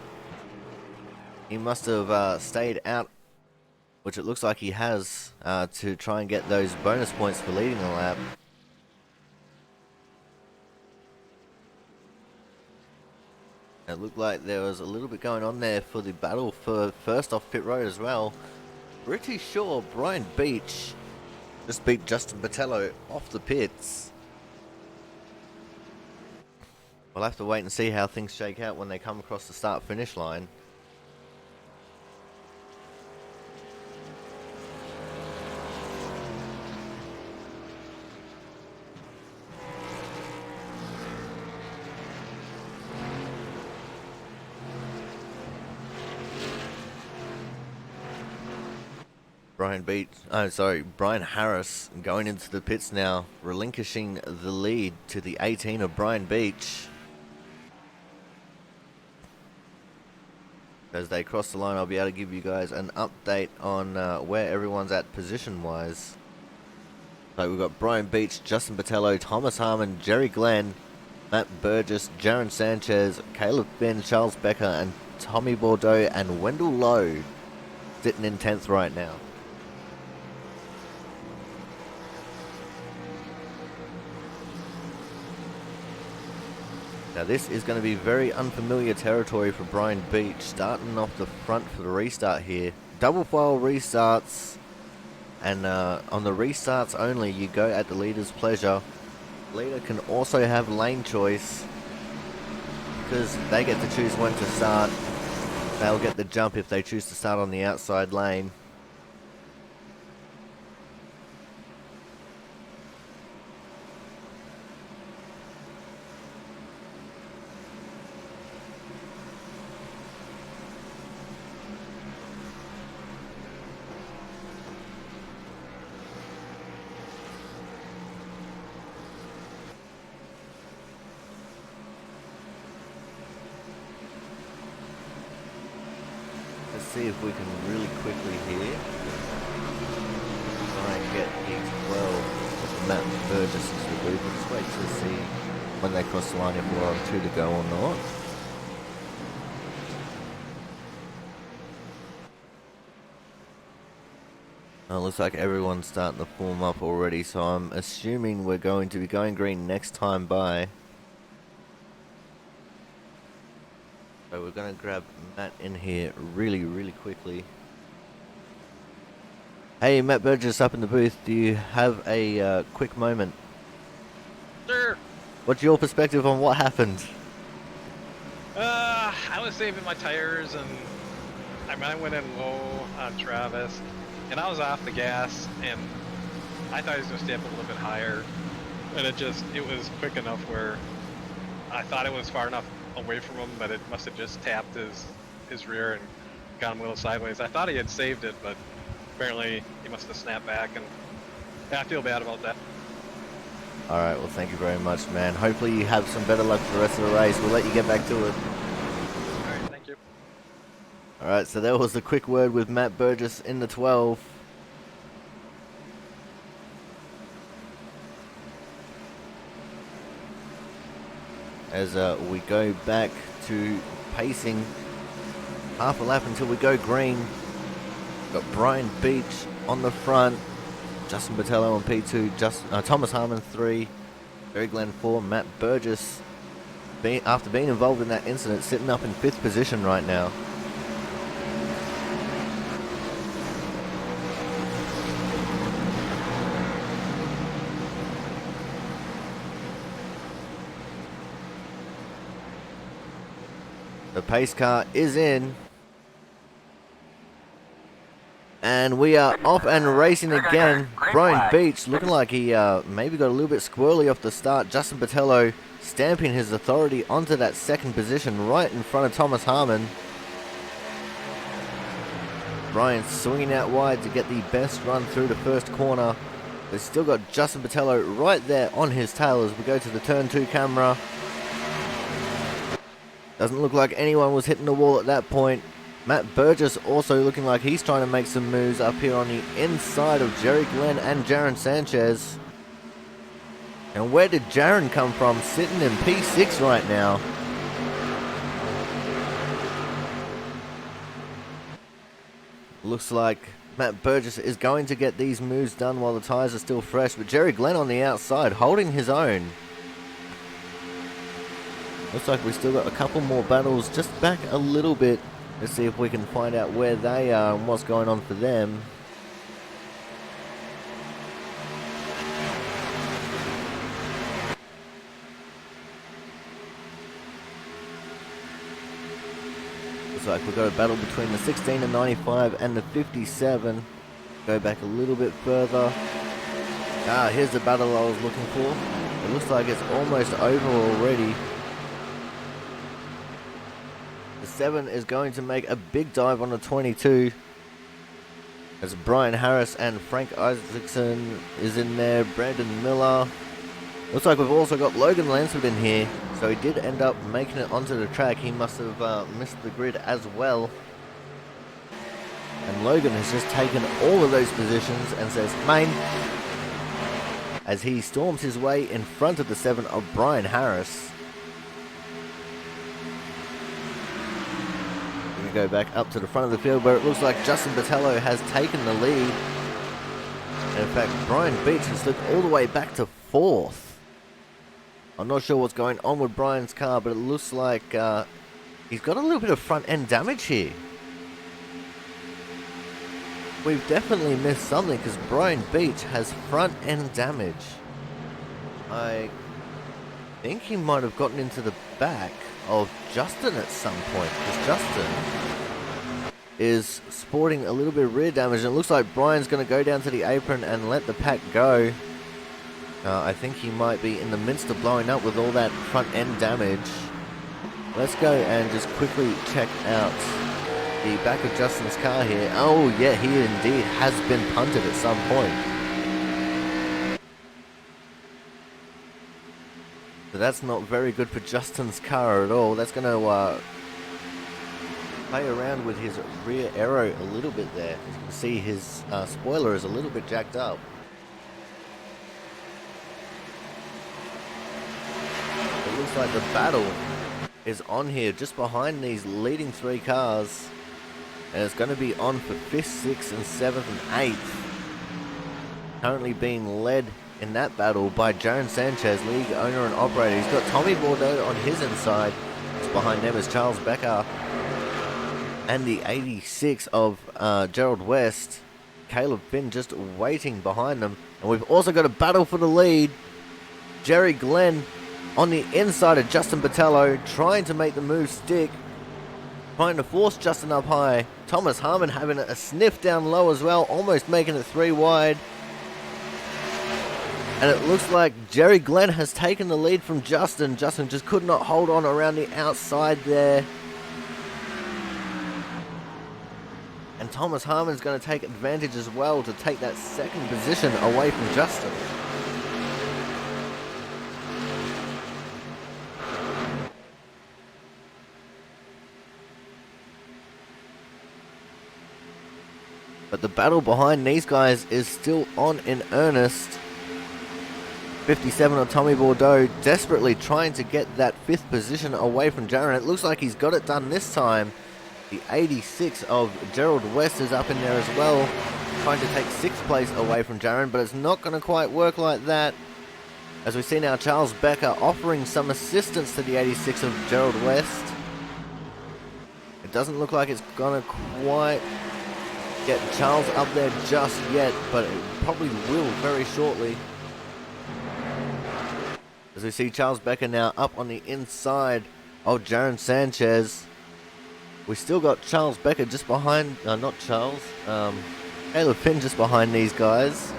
A: He must have stayed out, which it looks like he has, to try and get those bonus points for leading the lap. It looked like there was a little bit going on there for the battle for first off pit road as well. Pretty sure Brian Beach just beat Justin Botello off the pits. We'll have to wait and see how things shake out when they come across the start-finish line. Brian Harris going into the pits now, relinquishing the lead to the 18 of Brian Beach. As they cross the line, I'll be able to give you guys an update on where everyone's at position-wise. So we've got Brian Beach, Justin Botello, Thomas Harmon, Jerry Glenn, Matt Burgess, Jaron Sanchez, Caleb Finn, Charles Becker, and Tommy Bordeaux and Wendell Lowe sitting in 10th right now. Now this is going to be very unfamiliar territory for Brian Beach, starting off the front for the restart here. Double file restarts, and on the restarts only, you go at the leader's pleasure. Leader can also have lane choice, because they get to choose when to start. They'll get the jump if they choose to start on the outside lane. Let's see if we can really quickly here try and get E12 Matt Burgess into the booth. Let's wait to see when they cross the line if we're on 2 to go or not. Looks like everyone's starting to form up already, so I'm assuming we're going to be going green next time by. So we're going to grab Matt in here really quickly. Hey, Matt Burgess up in the booth. Do you have a quick moment?
E: Sure.
A: What's your perspective on what happened?
E: I was saving my tires, and I went in low on Travis, and I was off the gas, and I thought he was going to stay up a little bit higher, and it was quick enough where I thought it was far enough away from him, but it must have just tapped his rear and got him a little sideways. I thought he had saved it, but apparently he must have snapped back, and yeah, I feel bad about that.
A: Alright, well thank you very much, man. Hopefully you have some better luck for the rest of the race. We'll let you get back to it.
E: Alright, thank you.
A: Alright, so there was the quick word with Matt Burgess in the 12. As we go back to pacing, half a lap until we go green. Got Brian Beach on the front, Justin Botello on P2, Thomas Harmon 3, Jerry Glenn 4, Matt Burgess, after being involved in that incident, sitting up in 5th position right now. The pace car is in. And we are off and racing again. Brian Beach looking like he maybe got a little bit squirrely off the start. Justin Patello stamping his authority onto that second position right in front of Thomas Harmon. Brian swinging out wide to get the best run through the first corner. They've still got Justin Patello right there on his tail as we go to the turn 2 camera. Doesn't look like anyone was hitting the wall at that point. Matt Burgess also looking like he's trying to make some moves up here on the inside of Jerry Glenn and Jaron Sanchez. And where did Jaron come from? Sitting in P6 right now. Looks like Matt Burgess is going to get these moves done while the tyres are still fresh. But Jerry Glenn on the outside holding his own. Looks like we still got a couple more battles just back a little bit. Let's see if we can find out where they are and what's going on for them. Looks like we've got a battle between the 16 and 95 and the 57. Go back a little bit further. Here's the battle I was looking for. It looks like it's almost over already. The 7 is going to make a big dive on the 22 as Brian Harris and Frank Isaacson is in there. Brandon Miller. Looks like we've also got Logan Lansford in here. So he did end up making it onto the track. He must have missed the grid as well. And Logan has just taken all of those positions and says main as he storms his way in front of the 7 of Brian Harris. Go back up to the front of the field where it looks like Justin Patello has taken the lead. And in fact, Brian Beach has slipped all the way back to 4th. I'm not sure what's going on with Brian's car, but it looks like he's got a little bit of front end damage here. We've definitely missed something because Brian Beach has front end damage. I think he might have gotten into the back of Justin at some point, because Justin is sporting a little bit of rear damage, and it looks like Brian's going to go down to the apron and let the pack go. I think he might be in the midst of blowing up with all that front end damage. Let's go and just quickly check out the back of Justin's car here. Oh yeah, he indeed has been punted at some point. So that's not very good for Justin's car at all. That's going to play around with his rear aero a little bit there. As you can see, his spoiler is a little bit jacked up. It looks like the battle is on here just behind these leading 3 cars. And it's going to be on for 5th, 6th and 7th and 8th. Currently being led in that battle by Jaron Sanchez, league owner and operator. He's got Tommy Bordeaux on his inside. Just behind them is Charles Becker. And the 86 of Gerald West. Caleb Finn just waiting behind them. And we've also got a battle for the lead. Jerry Glenn on the inside of Justin Patello, trying to make the move stick. Trying to force Justin up high. Thomas Harmon having a sniff down low as well, almost making it 3 wide. And it looks like Jerry Glenn has taken the lead from Justin. Justin just could not hold on around the outside there. And Thomas Harmon's going to take advantage as well to take that second position away from Justin. But the battle behind these guys is still on in earnest. 57 of Tommy Bordeaux desperately trying to get that 5th position away from Jaron. It looks like he's got it done this time. The 86 of Gerald West is up in there as well, trying to take 6th place away from Jaron, but it's not going to quite work like that. As we see now, Charles Becker offering some assistance to the 86 of Gerald West. It doesn't look like it's going to quite get Charles up there just yet, but it probably will very shortly. As we see Charles Becker now up on the inside of Jaron Sanchez. We still got Charles Becker just behind, not Charles, Caleb Finn just behind these guys.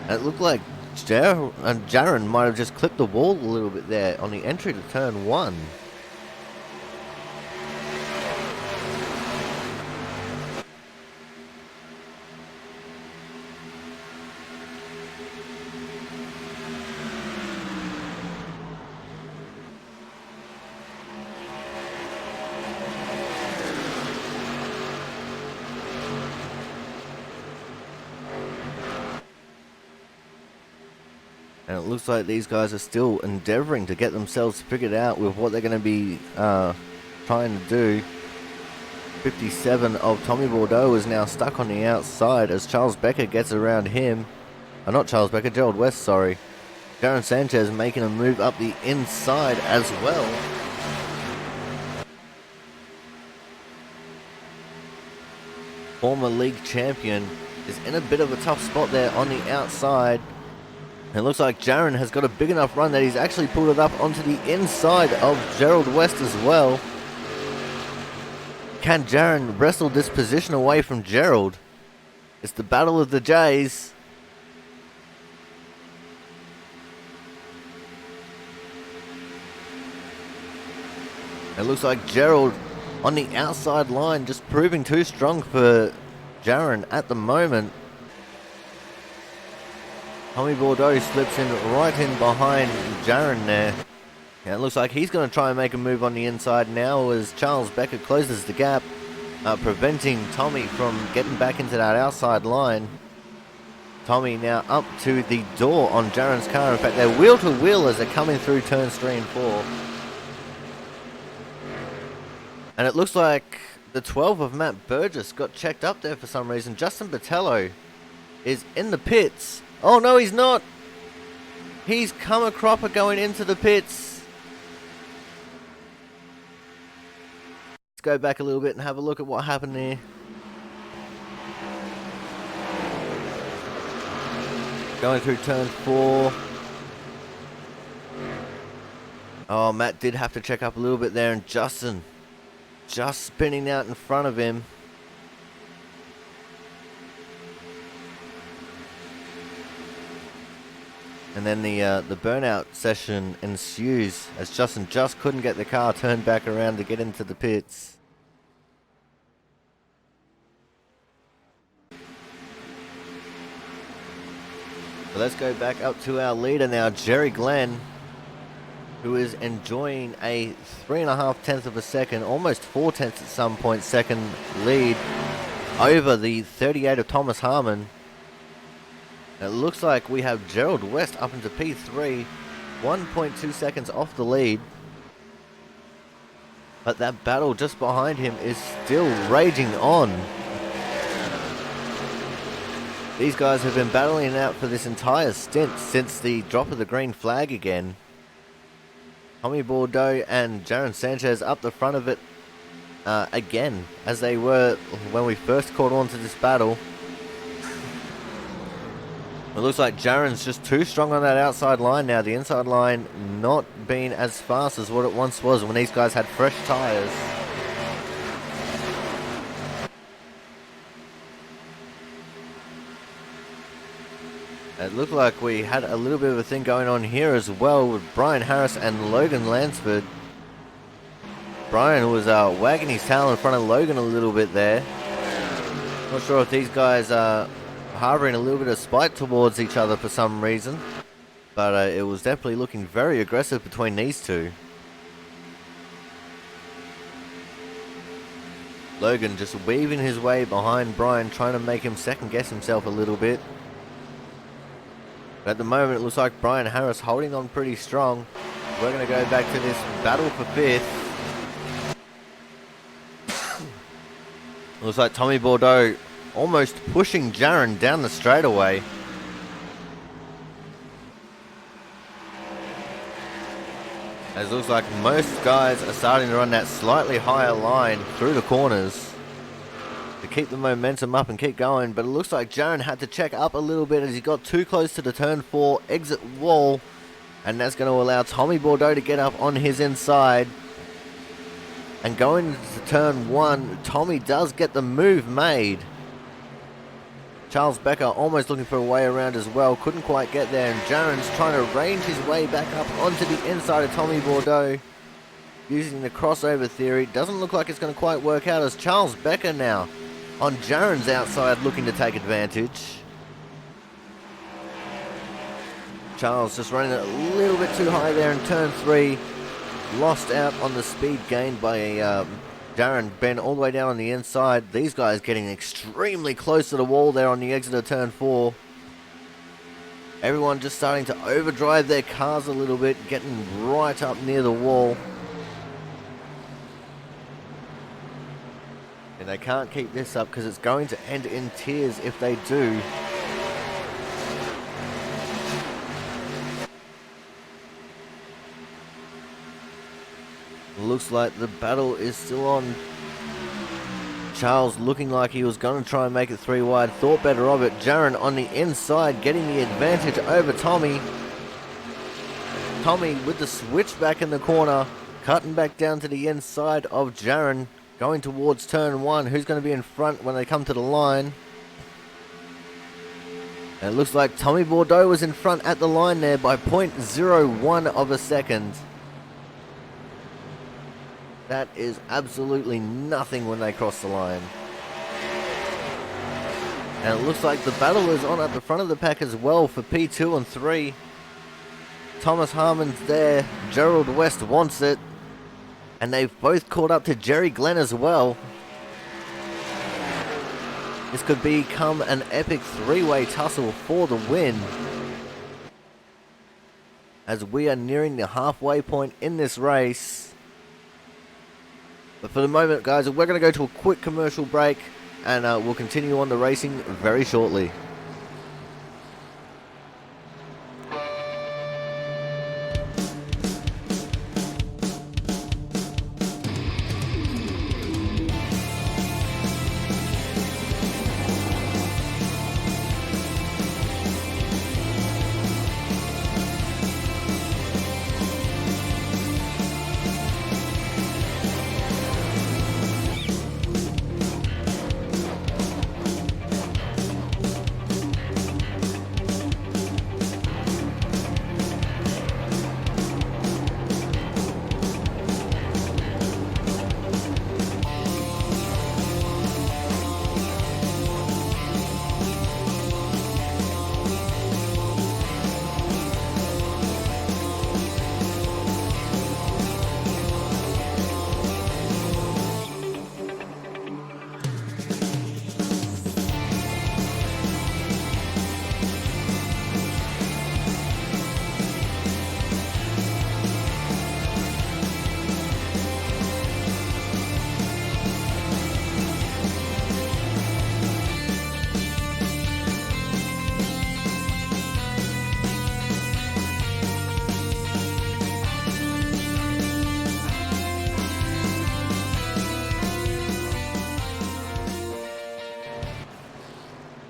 A: And it looked like Jaron might have just clipped the wall a little bit there on the entry to turn 1. And it looks like these guys are still endeavoring to get themselves figured out with what they're going to be trying to do. 57 of Tommy Bordeaux is now stuck on the outside as Charles Becker gets around him. Not Charles Becker, Gerald West, sorry. Darren Sanchez making a move up the inside as well. Former league champion is in a bit of a tough spot there on the outside. It looks like Jaron has got a big enough run that he's actually pulled it up onto the inside of Gerald West as well. Can Jaron wrestle this position away from Gerald? It's the battle of the Jays. It looks like Gerald on the outside line just proving too strong for Jaron at the moment. Tommy Bordeaux slips in right in behind Jaron there. And it looks like he's going to try and make a move on the inside now as Charles Becker closes the gap, preventing Tommy from getting back into that outside line. Tommy now up to the door on Jaron's car. In fact, they're wheel to wheel as they're coming through turns 3 and 4. And it looks like the 12 of Matt Burgess got checked up there for some reason. Justin Botello is in the pits. Oh no, he's not. He's come a cropper going into the pits. Let's go back a little bit and have a look at what happened there. Going through turn 4. Oh, Matt did have to check up a little bit there, and Justin just spinning out in front of him. And then the burnout session ensues as Justin just couldn't get the car turned back around to get into the pits. So let's go back up to our leader now, Jerry Glenn, who is enjoying a 3.5 tenths of a second, almost 4 tenths at some point, second lead over the 38 of Thomas Harmon. It looks like we have Gerald West up into P3, 1.2 seconds off the lead. But that battle just behind him is still raging on. These guys have been battling it out for this entire stint since the drop of the green flag again. Tommy Bordeaux and Jaron Sanchez up the front of it again, as they were when we first caught on to this battle. It looks like Jaron's just too strong on that outside line now. The inside line not being as fast as what it once was when these guys had fresh tyres. It looked like we had a little bit of a thing going on here as well with Brian Harris and Logan Lansford. Brian was wagging his tail in front of Logan a little bit there. Not sure if these guys are harboring a little bit of spite towards each other for some reason, but it was definitely looking very aggressive between these two. Logan just weaving his way behind Brian, trying to make him second guess himself a little bit. But at the moment it looks like Brian Harris holding on pretty strong. We're going to go back to this battle for 5th. Looks like Tommy Bordeaux almost pushing Jaron down the straightaway. As it looks like most guys are starting to run that slightly higher line through the corners to keep the momentum up and keep going. But it looks like Jaron had to check up a little bit as he got too close to the turn 4 exit wall. And that's going to allow Tommy Bordeaux to get up on his inside. And going into turn 1, Tommy does get the move made. Charles Becker almost looking for a way around as well. Couldn't quite get there. And Jaren's trying to range his way back up onto the inside of Tommy Bordeaux. Using the crossover theory. Doesn't look like it's going to quite work out as Charles Becker now on Jaren's outside looking to take advantage. Charles just running a little bit too high there in turn 3. Lost out on the speed gained by Jaren. Ben all the way down on the inside. These guys getting extremely close to the wall there on the exit of turn 4. Everyone just starting to overdrive their cars a little bit, getting right up near the wall. And they can't keep this up because it's going to end in tears if they do. Looks like the battle is still on. Charles looking like he was going to try and make it 3 wide. Thought better of it. Jaren on the inside getting the advantage over Tommy. Tommy with the switch back in the corner. Cutting back down to the inside of Jaren. Going towards turn 1. Who's going to be in front when they come to the line? And it looks like Tommy Bordeaux was in front at the line there by 0.01 of a second. That is absolutely nothing when they cross the line. And it looks like the battle is on at the front of the pack as well for P2 and 3. Thomas Harmon's there. Gerald West wants it. And they've both caught up to Jerry Glenn as well. This could become an epic 3-way tussle for the win. As we are nearing the halfway point in this race. But for the moment, guys, we're going to go to a quick commercial break. And we'll continue on the racing very shortly.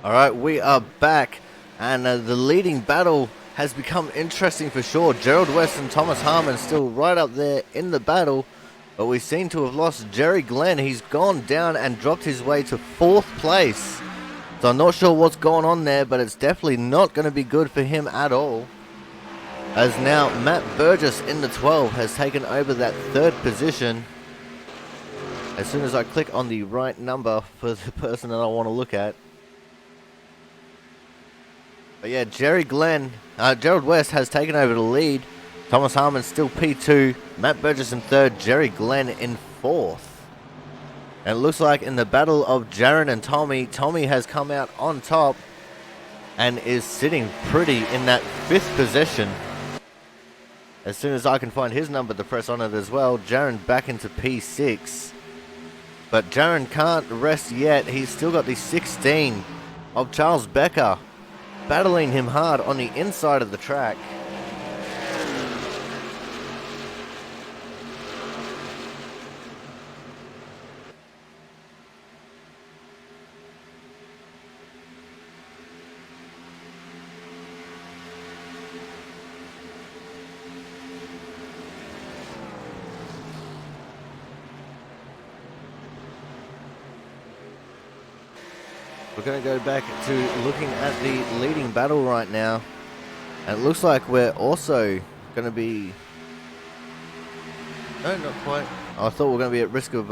A: Alright, we are back, and the leading battle has become interesting for sure. Gerald West and Thomas Harmon still right up there in the battle, but we seem to have lost Jerry Glenn. He's gone down and dropped his way to 4th place. So I'm not sure what's going on there, but it's definitely not going to be good for him at all. As now Matt Burgess in the 12 has taken over that 3rd position. As soon as I click on the right number for the person that I want to look at. But yeah, Gerald West has taken over the lead. Thomas Harmon still P2. Matt Burgess in 3rd. Jerry Glenn in 4th. And it looks like in the battle of Jaren and Tommy, Tommy has come out on top and is sitting pretty in that 5th position. As soon as I can find his number to press on it as well, Jaren back into P6. But Jaren can't rest yet. He's still got the 16 of Charles Becker battling him hard on the inside of the track. We've going to go back to looking at the leading battle right now. And it looks like we're also going to be... No, not quite. I thought we were going to be at risk of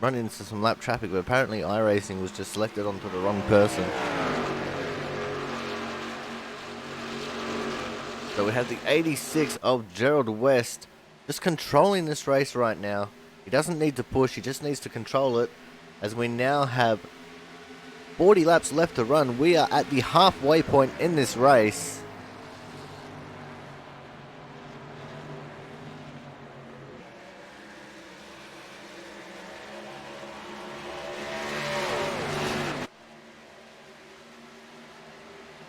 A: running into some lap traffic, but apparently iRacing was just selected onto the wrong person. So we have the 86 of Gerald West just controlling this race right now. He doesn't need to push, he just needs to control it. As we now have 40 laps left to run, we are at the halfway point in this race.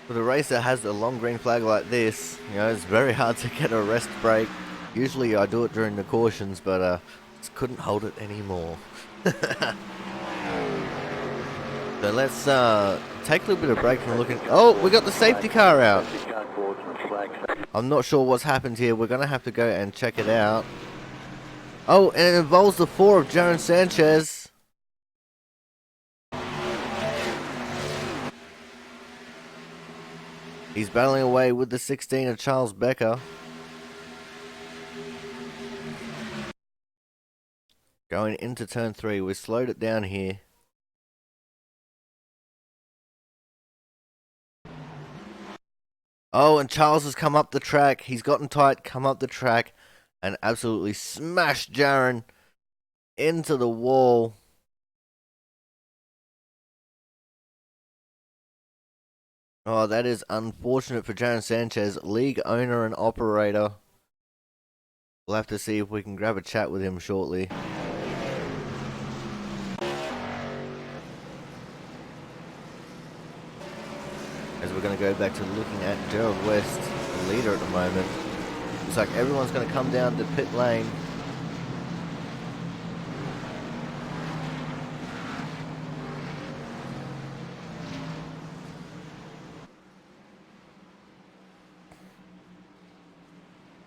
A: For a race that has a long green flag like this, you know, it's very hard to get a rest break. Usually I do it during the cautions, but just couldn't hold it anymore. So let's take a little bit of break from looking. Oh, we got the safety car out. I'm not sure what's happened here. We're going to have to go and check it out. Oh, and it involves the 4 of Jaron Sanchez. He's battling away with the 16 of Charles Becker. Going into turn 3. We slowed it down here. Oh, and Charles has come up the track. He's gotten tight, come up the track, and absolutely smashed Jaron into the wall. Oh, that is unfortunate for Jaron Sanchez, league owner and operator. We'll have to see if we can grab a chat with him shortly. As we're going to go back to looking at Gerald West, the leader at the moment. Looks like everyone's going to come down to pit lane.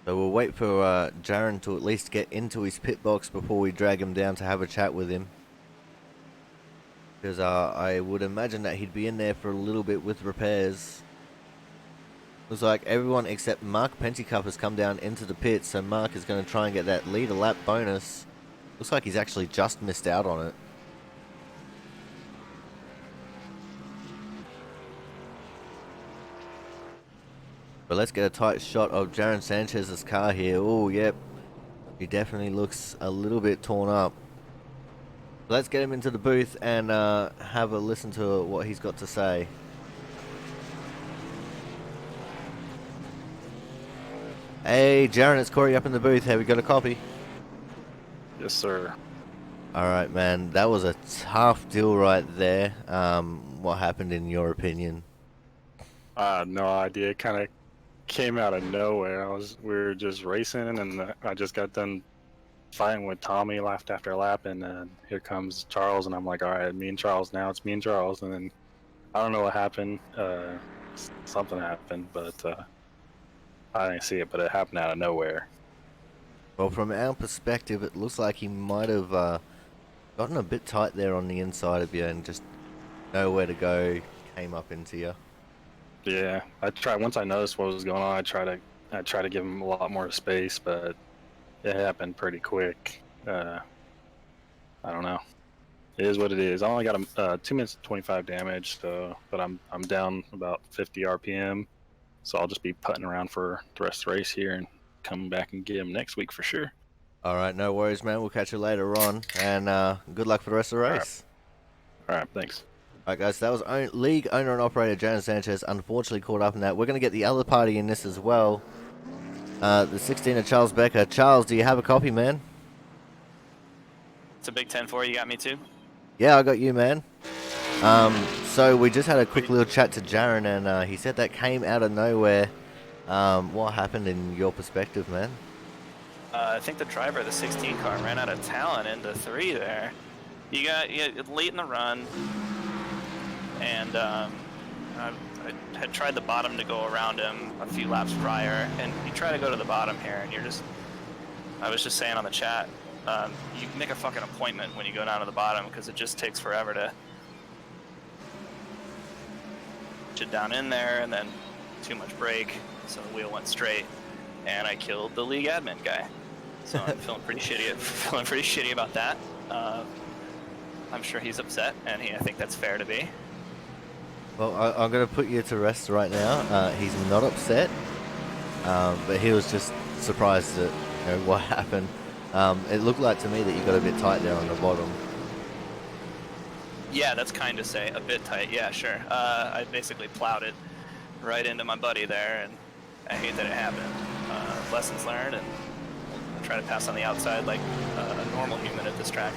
A: So we'll wait for Jaron to at least get into his pit box before we drag him down to have a chat with him. Because I would imagine that he'd be in there for a little bit with repairs. Looks like everyone except Mark Penticup has come down into the pit, so Mark is going to try and get that leader lap bonus. Looks like he's actually just missed out on it. But let's get a tight shot of Jaron Sanchez's car here. Oh, yep. He definitely looks a little bit torn up. Let's get him into the booth and have a listen to what he's got to say. Hey, Jaron, it's Corey up in the booth. Have we got a copy?
C: Yes, sir.
A: Alright, man. That was a tough deal right there. What happened in your opinion?
C: No idea. It kind of came out of nowhere. We were just racing, and I just got done fighting with Tommy lap after lap, and here comes Charles, and I'm like, all right, me and Charles now. It's me and Charles, and then I don't know what happened. Something happened, but I didn't see it, but it happened out of nowhere.
A: Well, from our perspective, it looks like he might have gotten a bit tight there on the inside of you and just nowhere to go, came up into you.
C: Yeah, I tried. Once I noticed what was going on, I try to give him a lot more space, but it happened pretty quick. I don't know. It is what it is. I only got 2 minutes and 25 damage, so but I'm down about 50 RPM, so I'll just be putting around for the rest of the race here and come back and get him next week for sure.
A: All right, no worries, man. We'll catch you later on, and good luck for the rest of the race.
C: All right, thanks.
A: Alright guys, that was league owner and operator Jaron Sanchez, unfortunately caught up in that. We're going to get the other party in this as well. The 16 of Charles Becker. Charles, do you have a copy, man?
F: It's a big 10-4, you got me too?
A: Yeah, I got you, man. So we just had a quick little chat to Jaron, and he said that came out of nowhere. What happened in your perspective, man?
F: I think the driver of the 16 car ran out of talent into 3 there. You got late in the run, and I had tried the bottom to go around him a few laps prior, and you try to go to the bottom here, and I was just saying on the chat, you make a fucking appointment when you go down to the bottom, because it just takes forever it down in there, and then too much brake, so the wheel went straight, and I killed the league admin guy. So I'm feeling pretty shitty about that. I'm sure he's upset, and I think that's fair to be.
A: Well, I'm going to put you to rest right now. He's not upset, but he was just surprised at what happened. It looked like to me that you got a bit tight there on the bottom.
F: Yeah, that's kind to say. A bit tight, yeah, sure. I basically plowed it right into my buddy there, and I hate that it happened. Lessons learned, and I'll try to pass on the outside like a normal human at this track.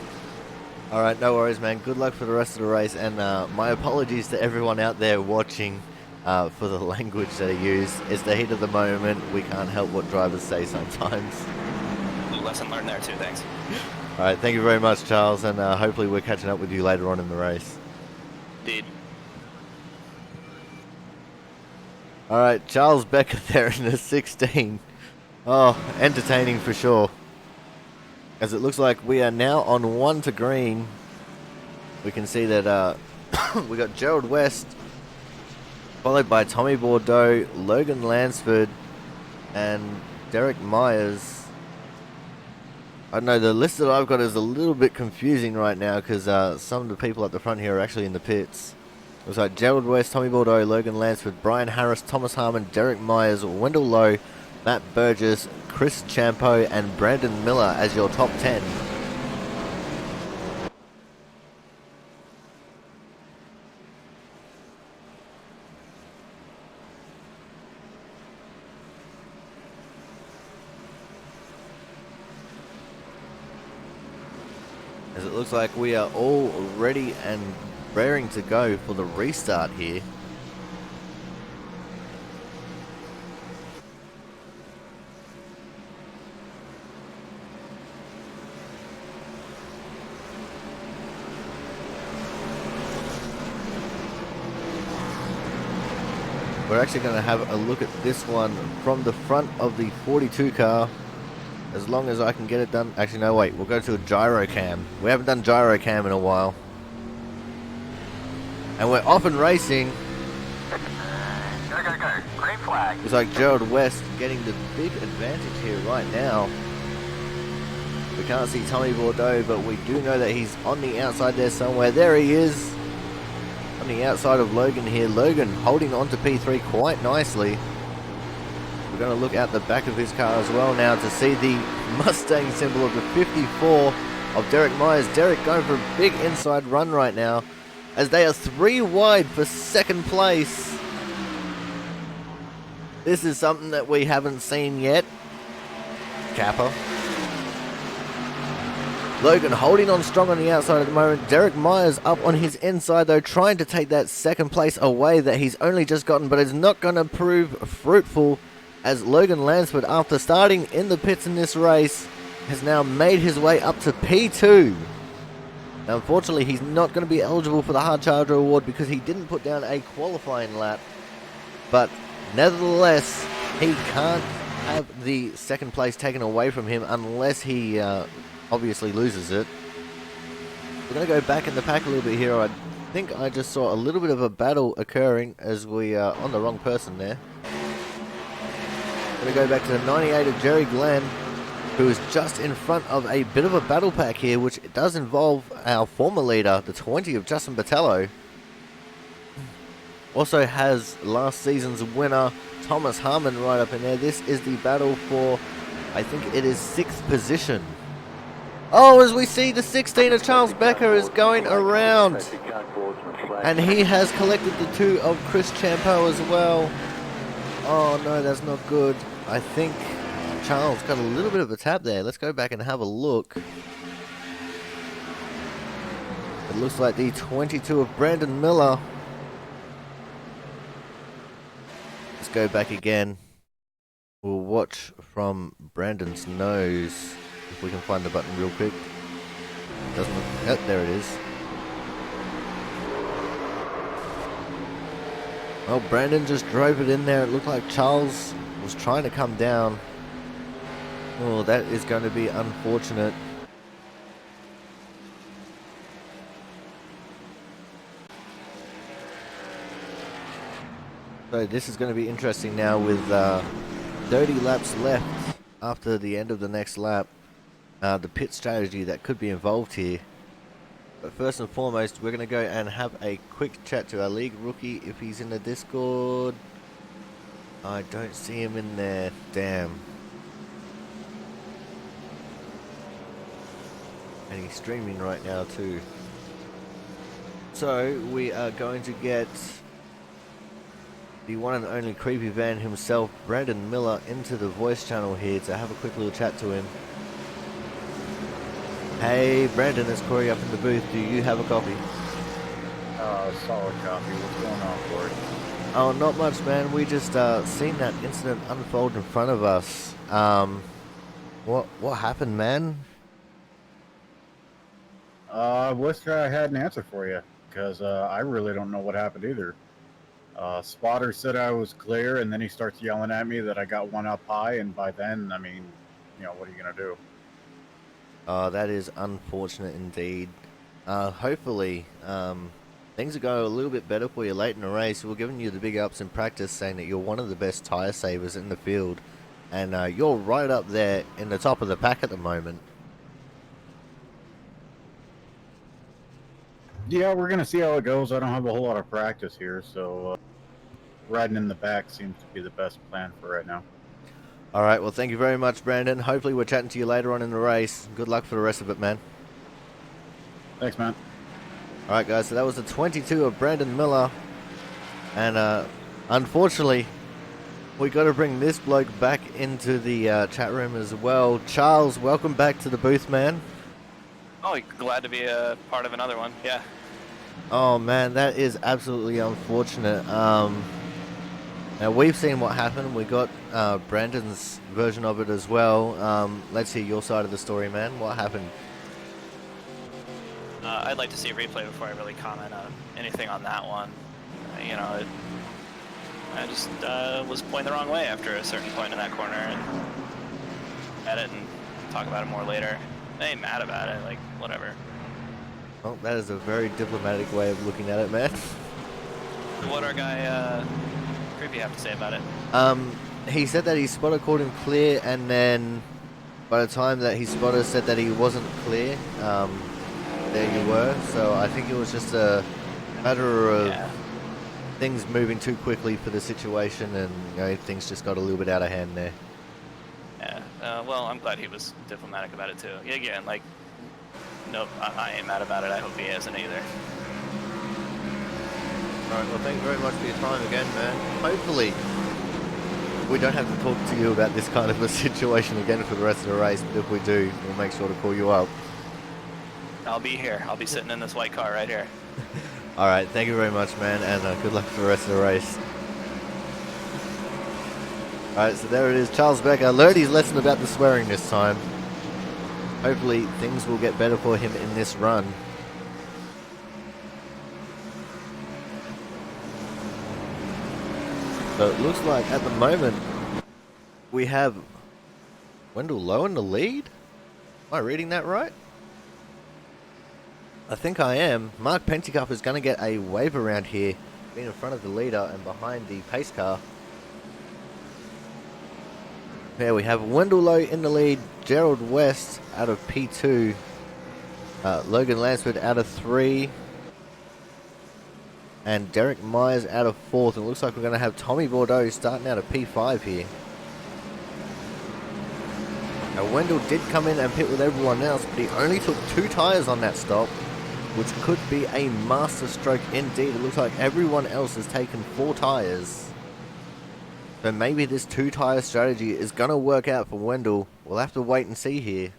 A: All right, no worries, man. Good luck for the rest of the race, and my apologies to everyone out there watching for the language that I use. It's the heat of the moment. We can't help what drivers say sometimes.
F: Lesson learned there too, thanks.
A: All right, thank you very much, Charles, and hopefully we're catching up with you later on in the race.
F: Indeed.
A: All right, Charles Becker there in the 16. Oh, entertaining for sure. As it looks like we are now on 1 to green. We can see that we got Gerald West, followed by Tommy Bordeaux, Logan Lansford, and Derek Myers. I don't know, the list that I've got is a little bit confusing right now because some of the people at the front here are actually in the pits. It was like Gerald West, Tommy Bordeaux, Logan Lansford, Brian Harris, Thomas Harmon, Derek Myers, Wendell Lowe, Matt Burgess, Chris Champo, and Brandon Miller as your top 10. As it looks like we are all ready and raring to go for the restart here. We're actually going to have a look at this one from the front of the 42 car. As long as I can get it done. Actually, no, wait. We'll go to a gyro cam. We haven't done gyro cam in a while. And we're off and racing.
B: Go, go, go. Green flag.
A: Looks like Gerald West getting the big advantage here right now. We can't see Tommy Bordeaux, but we do know that he's on the outside there somewhere. There he is. On the outside of Logan here. Logan holding on to P3 quite nicely. We're going to look out the back of his car as well now to see the Mustang symbol of the 54 of Derek Myers. Derek going for a big inside run right now as they are 3 wide for second place. This is something that we haven't seen yet. Kappa. Logan holding on strong on the outside at the moment. Derek Myers up on his inside though, trying to take that second place away that he's only just gotten, but it's not going to prove fruitful as Logan Lansford, after starting in the pits in this race, has now made his way up to P2. Now, unfortunately, he's not going to be eligible for the Hard Charger Award because he didn't put down a qualifying lap. But nevertheless, he can't have the second place taken away from him unless he obviously loses it. We're going to go back in the pack a little bit here. I think I just saw a little bit of a battle occurring as we are on the wrong person there. Going to go back to the 98 of Jerry Glenn, who is just in front of a bit of a battle pack here, which does involve our former leader, the 20 of Justin Botello. Also has last season's winner, Thomas Harmon, right up in there. This is the battle for, I think it is 6th position. Oh, as we see, the 16 of Charles Becker is going around. And he has collected the 2 of Chris Champo as well. Oh no, that's not good. I think Charles got a little bit of a tap there. Let's go back and have a look. It looks like the 22 of Brandon Miller. Let's go back again. We'll watch from Brandon's nose. If we can find the button real quick. Doesn't look... Oh, there it is. Well, Brandon just drove it in there. It looked like Charles was trying to come down. Oh, that is going to be unfortunate. So this is going to be interesting now with 30 laps left after the end of the next lap. The pit strategy that could be involved here. But first and foremost, we're going to go and have a quick chat to our league rookie if he's in the Discord. I don't see him in there. Damn. And he's streaming right now too. So we are going to get the one and only Creepy Van himself, Brandon Miller, into the voice channel here to have a quick little chat to him. Hey Brandon, it's Corey up in the booth. Do you have a copy?
G: Solid copy. What's going on, Corey?
A: Oh, not much, man. We just seen that incident unfold in front of us. What happened, man?
G: I wish I had an answer for you, because I really don't know what happened either. Spotter said I was clear, and then he starts yelling at me that I got one up high, and by then, I mean, what are you going to do?
A: That is unfortunate indeed. Hopefully, things will go a little bit better for you late in the race. We're giving you the big ups in practice, saying that you're one of the best tyre savers in the field, and you're right up there in the top of the pack at the moment.
G: Yeah, we're going to see how it goes. I don't have a whole lot of practice here, so riding in the back seems to be the best plan for right now.
A: All right, well, thank you very much, Brandon. Hopefully we're chatting to you later on in the race. Good luck for the rest of it, man.
G: Thanks, man.
A: All right, guys, so that was the 22 of Brandon Miller. And unfortunately, we got to bring this bloke back into the chat room as well. Charles, welcome back to the booth, man.
F: Oh, glad to be a part of another one. Yeah.
A: Oh, man, that is absolutely unfortunate. Now, we've seen what happened. We got Brandon's version of it as well. Let's hear your side of the story, man. What happened?
F: I'd like to see a replay before I really comment on anything on that one. I just was pointing the wrong way after a certain point in that corner, and edit and talk about it more later. I ain't mad about it, like, whatever.
A: Well, that is a very diplomatic way of looking at it, man.
F: What our guy Creepy have to say about it?
A: He said that his spotter called him clear, and then by the time that his spotter said that he wasn't clear, there you were. So I think it was just a matter of things moving too quickly for the situation, and things just got a little bit out of hand there.
F: Yeah. Well, I'm glad he was diplomatic about it too. Again, like, nope, I ain't mad about it. I hope he isn't either.
A: Alright, well, thank you very much for your time again, man. Hopefully, we don't have to talk to you about this kind of a situation again for the rest of the race, but if we do, we'll make sure to call you up.
F: I'll be here. I'll be sitting in this white car right here.
A: Alright, thank you very much, man, and good luck for the rest of the race. Alright, so there it is. Charles Becker learned his lesson about the swearing this time. Hopefully, things will get better for him in this run. So it looks like at the moment we have Wendell Lowe in the lead. Am I reading that right? I think I am. Mark Penticup is going to get a wave around here, being in front of the leader and behind the pace car. There we have Wendell Lowe in the lead, Gerald West out of P2, Logan Lansford out of 3, and Derek Myers out of 4th. It looks like we're going to have Tommy Bordeaux starting out of P5 here. Now Wendell did come in and pit with everyone else, but he only took 2 tyres on that stop, which could be a master stroke indeed. It looks like everyone else has taken 4 tyres. So maybe this 2 tyre strategy is going to work out for Wendell. We'll have to wait and see here.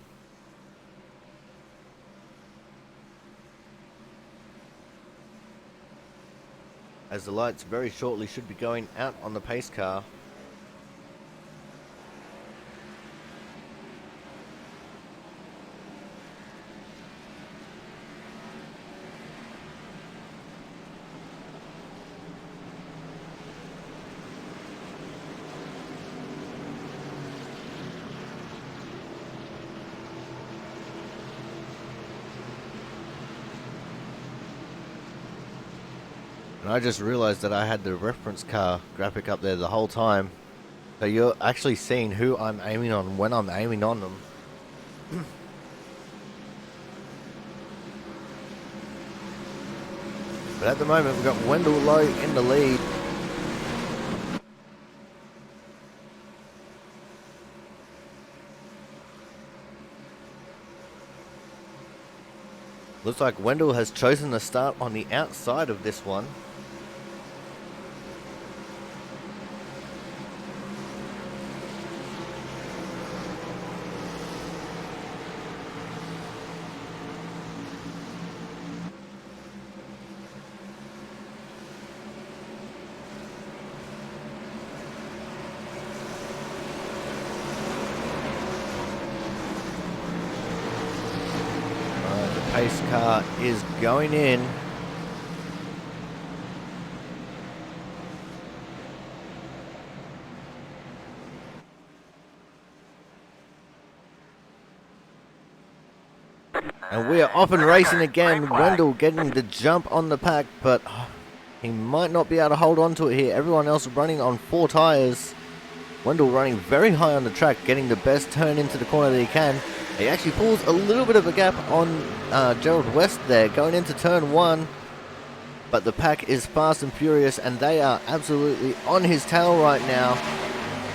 A: As the lights very shortly should be going out on the pace car. And I just realized that I had the reference car graphic up there the whole time. So you're actually seeing who I'm aiming on when I'm aiming on them. But at the moment, we've got Wendell Lowe in the lead. Looks like Wendell has chosen to start on the outside of this one. Pace car is going in. And we are off and racing again. Wendell getting the jump on the pack, but he might not be able to hold on to it here. Everyone else running on 4 tyres. Wendell running very high on the track, getting the best turn into the corner that he can. He actually pulls a little bit of a gap on Gerald West there, going into turn 1. But the pack is fast and furious, and they are absolutely on his tail right now.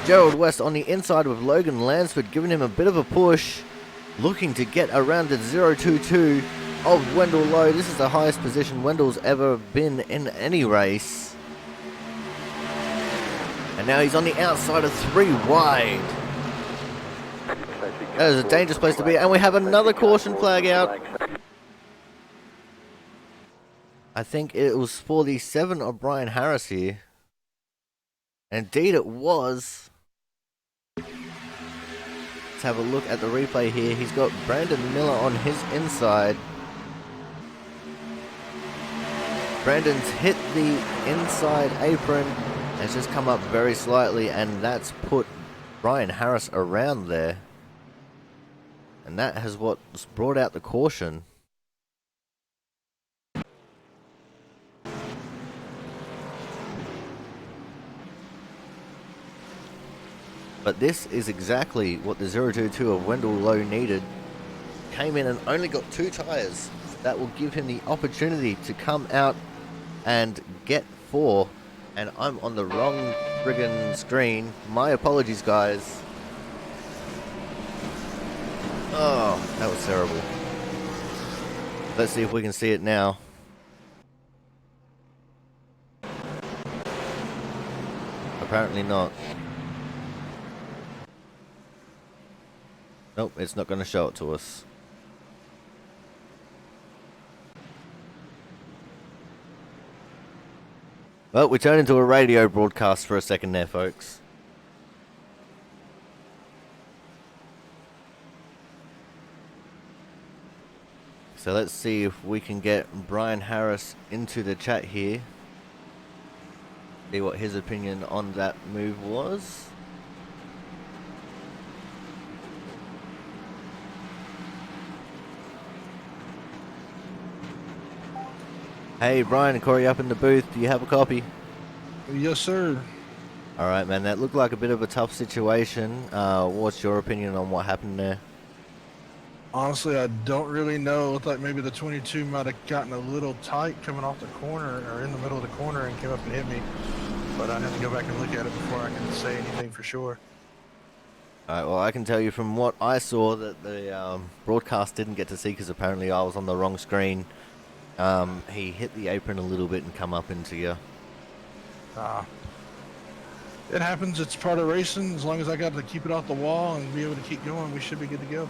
A: Gerald West on the inside with Logan Lansford, giving him a bit of a push, looking to get around the 022 of Wendell Lowe. This is the highest position Wendell's ever been in any race. And now he's on the outside of 3 wide. That is a dangerous place to be, and we have another caution flag out. I think it was for the 7 of Brian Harris here. Indeed it was. Let's have a look at the replay here. He's got Brandon Miller on his inside. Brandon's hit the inside apron. It's just come up very slightly, and that's put Brian Harris around there. And that has what's brought out the caution. But this is exactly what the 022 of Wendell Lowe needed. Came in and only got 2 tyres. So that will give him the opportunity to come out and get 4. And I'm on the wrong friggin' screen. My apologies, guys. Oh, that was terrible. Let's see if we can see it now. Apparently not. Nope, it's not going to show it to us. Well, we turned into a radio broadcast for a second there, folks. So let's see if we can get Brian Harris into the chat here. See what his opinion on that move was. Hey Brian and Corey up in the booth, do you have a copy?
H: Yes, sir.
A: Alright man, that looked like a bit of a tough situation. What's your opinion on what happened there?
H: Honestly, I don't really know. It looked like maybe the 22 might have gotten a little tight coming off the corner or in the middle of the corner and came up and hit me. But I have to go back and look at it before I can say anything for sure.
A: Alright, well I can tell you from what I saw that the broadcast didn't get to see because apparently I was on the wrong screen. He hit the apron a little bit and come up into you.
H: It happens. It's part of racing. As long as I got to keep it off the wall and be able to keep going, we should be good to go.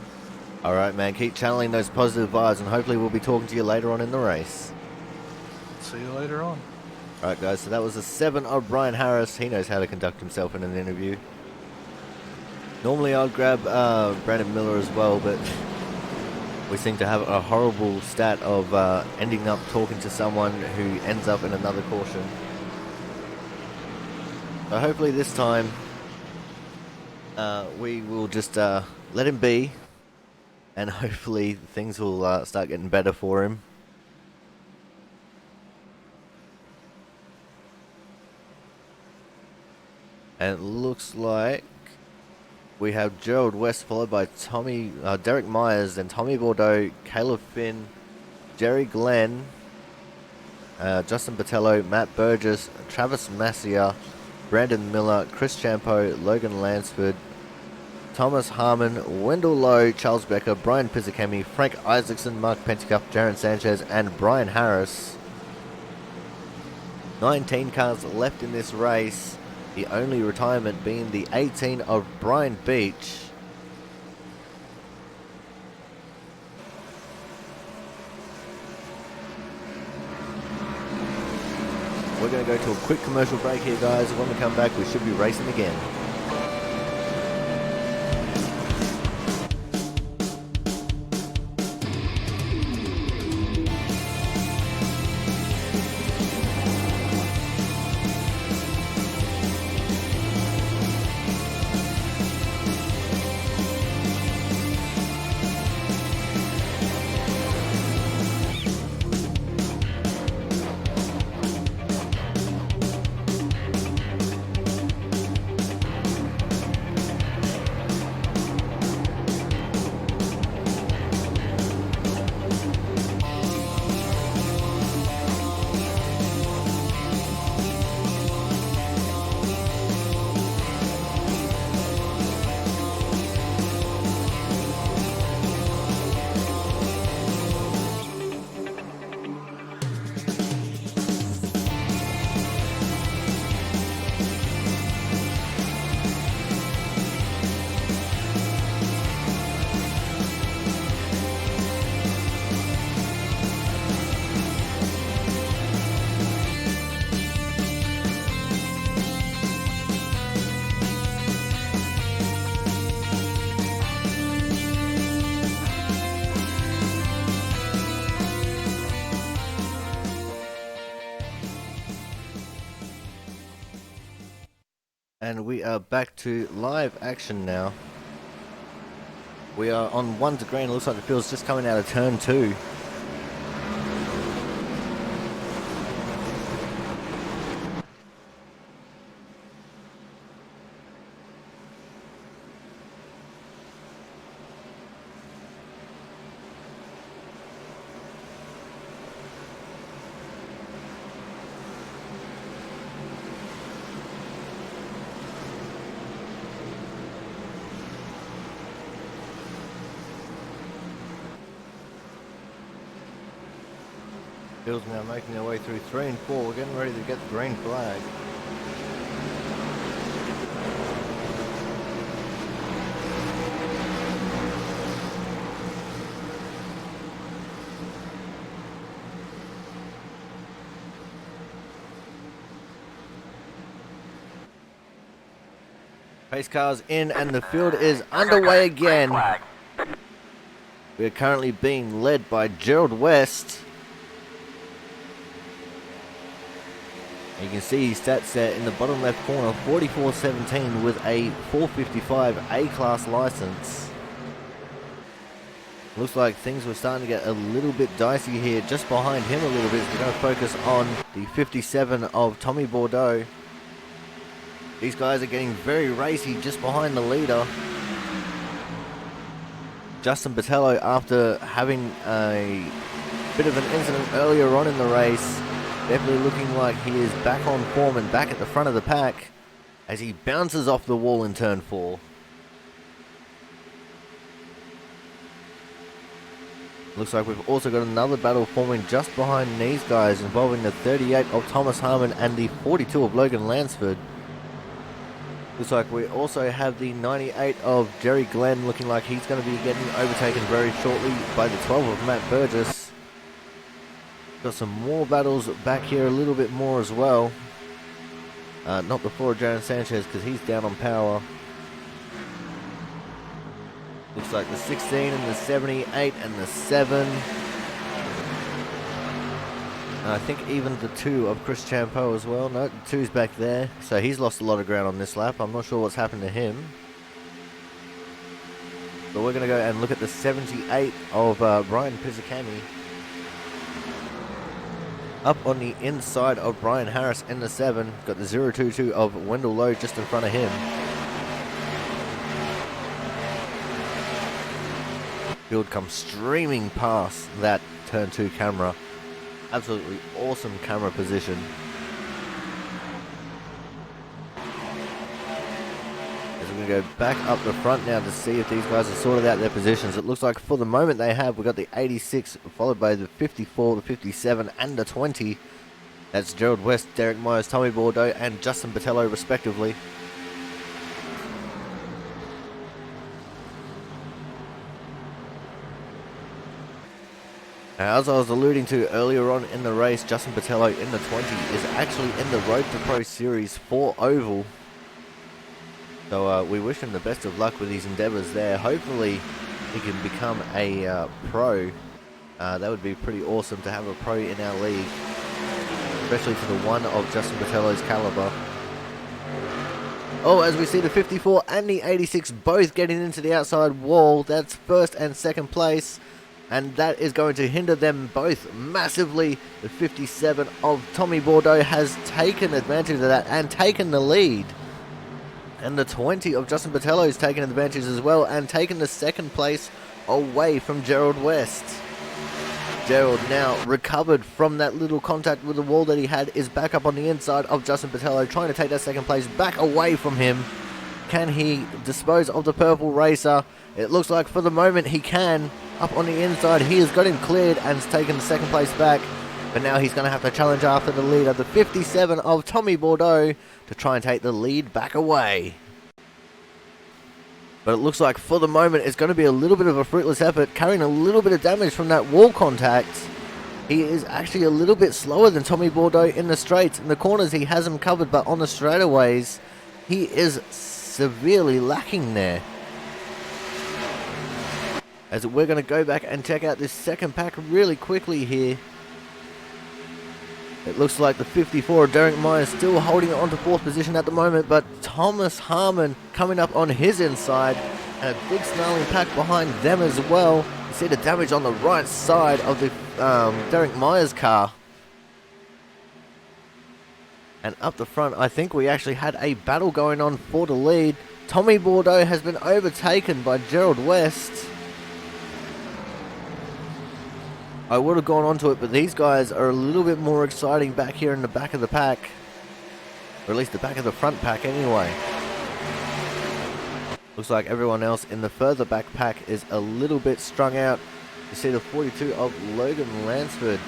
A: Alright man, keep channeling those positive vibes and hopefully we'll be talking to you later on in the race.
H: See you later on.
A: Alright guys, so that was the 7 of Brian Harris. He knows how to conduct himself in an interview. Normally I'd grab Brandon Miller as well, but we seem to have a horrible stat of ending up talking to someone who ends up in another caution. So hopefully this time we will just let him be, and hopefully things will start getting better for him. And it looks like we have Gerald West followed by Derek Myers, then Tommy Bordeaux, Caleb Finn, Jerry Glenn, Justin Botello, Matt Burgess, Travis Massia, Brandon Miller, Chris Champo, Logan Lansford, Thomas Harmon, Wendell Lowe, Charles Becker, Brian Pizzicami, Frank Isaacson, Mark Penticup, Jaron Sanchez, and Brian Harris. 19 cars left in this race. The only retirement being the 18 of Brian Beach. We're going to go to a quick commercial break here, guys. When we come back, we should be racing again. And we are back to live action now. We are on 1 to green. Looks like the field's just coming out of turn 2. Field's now making their way through 3 and 4. We're getting ready to get the green flag. Pace cars in and the field is underway again. We are currently being led by Gerald West. You can see his stats set in the bottom left corner, 44.17 with a 455 A-class license. Looks like things were starting to get a little bit dicey here, just behind him a little bit. We're going to focus on the 57 of Tommy Bordeaux. These guys are getting very racy just behind the leader. Justin Botello, after having a bit of an incident earlier on in the race, definitely looking like he is back on form and back at the front of the pack as he bounces off the wall in turn 4. Looks like we've also got another battle forming just behind these guys, involving the 38 of Thomas Harmon and the 42 of Logan Lansford. Looks like we also have the 98 of Jerry Glenn, looking like he's going to be getting overtaken very shortly by the 12 of Matt Burgess. Got some more battles back here a little bit more as well. Not before Jaron Sanchez because he's down on power. Looks like the 16 and the 78 and the 7. And I think even the 2 of Chris Champo as well. No, the 2's back there. So he's lost a lot of ground on this lap. I'm not sure what's happened to him. But we're going to go and look at the 78 of Brian Pizzicami. Up on the inside of Brian Harris in the 7. Got the 022 of Wendell Lowe just in front of him. Field comes streaming past that turn 2 camera. Absolutely awesome camera position. As we're going to go back up the front now to see if these guys have sorted out their positions. It looks like for the moment they have. We've got the 86 followed by the 54, the 57 and the 20. That's Gerald West, Derek Myers, Tommy Bordeaux and Justin Botello respectively. Now, as I was alluding to earlier on in the race, Justin Botello in the 20 is actually in the Road to Pro Series 4 Oval. So we wish him the best of luck with his endeavours there. Hopefully he can become a pro. That would be pretty awesome to have a pro in our league, especially for the one of Justin Botello's calibre. Oh, as we see the 54 and the 86 both getting into the outside wall. That's first and second place. And that is going to hinder them both massively. The 57 of Tommy Bordeaux has taken advantage of that and taken the lead. And the 20 of Justin Botello has taken advantage as well and taken the second place away from Gerald West. Gerald, now recovered from that little contact with the wall that he had, is back up on the inside of Justin Botello, trying to take that second place back away from him. Can he dispose of the purple racer? It looks like for the moment he can. Up on the inside, he has got him cleared and has taken the second place back. But now he's going to have to challenge after the lead of the 57 of Tommy Bordeaux to try and take the lead back away. But it looks like for the moment it's going to be a little bit of a fruitless effort, carrying a little bit of damage from that wall contact. He is actually a little bit slower than Tommy Bordeaux in the straights. In the corners he has him covered, but on the straightaways he is severely lacking there. As we're going to go back and check out this second pack really quickly here. It looks like the 54 of Derek Myers still holding on to 4th position at the moment, but Thomas Harmon coming up on his inside, and a big snarling pack behind them as well. You see the damage on the right side of the Derek Myers car. And up the front, I think we actually had a battle going on for the lead. Tommy Bordeaux has been overtaken by Gerald West. I would have gone onto it, but these guys are a little bit more exciting back here in the back of the pack. Or at least the back of the front pack anyway. Looks like everyone else in the further back pack is a little bit strung out. You see the 42 of Logan Lansford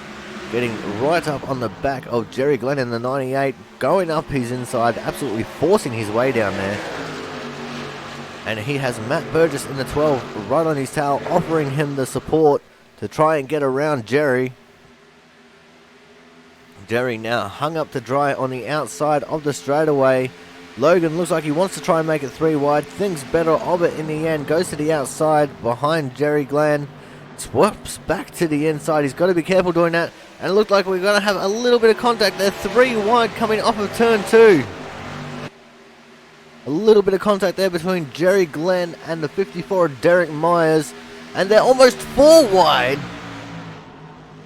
A: getting right up on the back of Jerry Glenn in the 98. Going up his inside, absolutely forcing his way down there. And he has Matt Burgess in the 12 right on his tail, offering him the support to try and get around Jerry. Jerry now hung up to dry on the outside of the straightaway. Logan looks like he wants to try and make it 3 wide. Thinks better of it in the end. Goes to the outside behind Jerry Glenn. Swaps back to the inside. He's got to be careful doing that. And it looked like we're going to have a little bit of contact there. 3 wide coming off of turn 2. A little bit of contact there between Jerry Glenn and the 54 Derek Myers. And they're almost 4 wide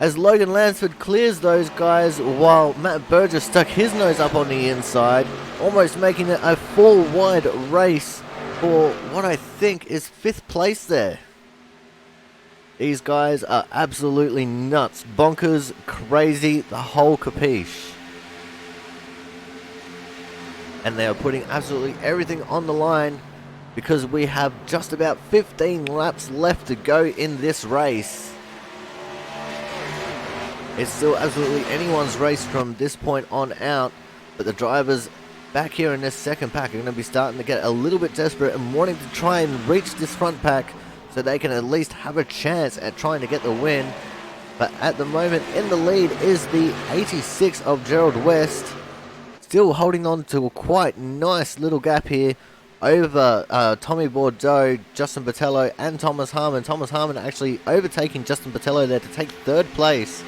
A: as Logan Lansford clears those guys while Matt Burgess stuck his nose up on the inside, almost making it a 4 wide race for what I think is 5th place there. These guys are absolutely nuts, bonkers, crazy, the whole capiche. And they are putting absolutely everything on the line, because we have just about 15 laps left to go in this race. It's still absolutely anyone's race from this point on out, but the drivers back here in this second pack are going to be starting to get a little bit desperate and wanting to try and reach this front pack so they can at least have a chance at trying to get the win. But at the moment in the lead is the 86 of Gerald West, still holding on to a quite nice little gap here over Tommy Bordeaux, Justin Botello and Thomas Harmon. Thomas Harmon actually overtaking Justin Botello there to take 3rd place.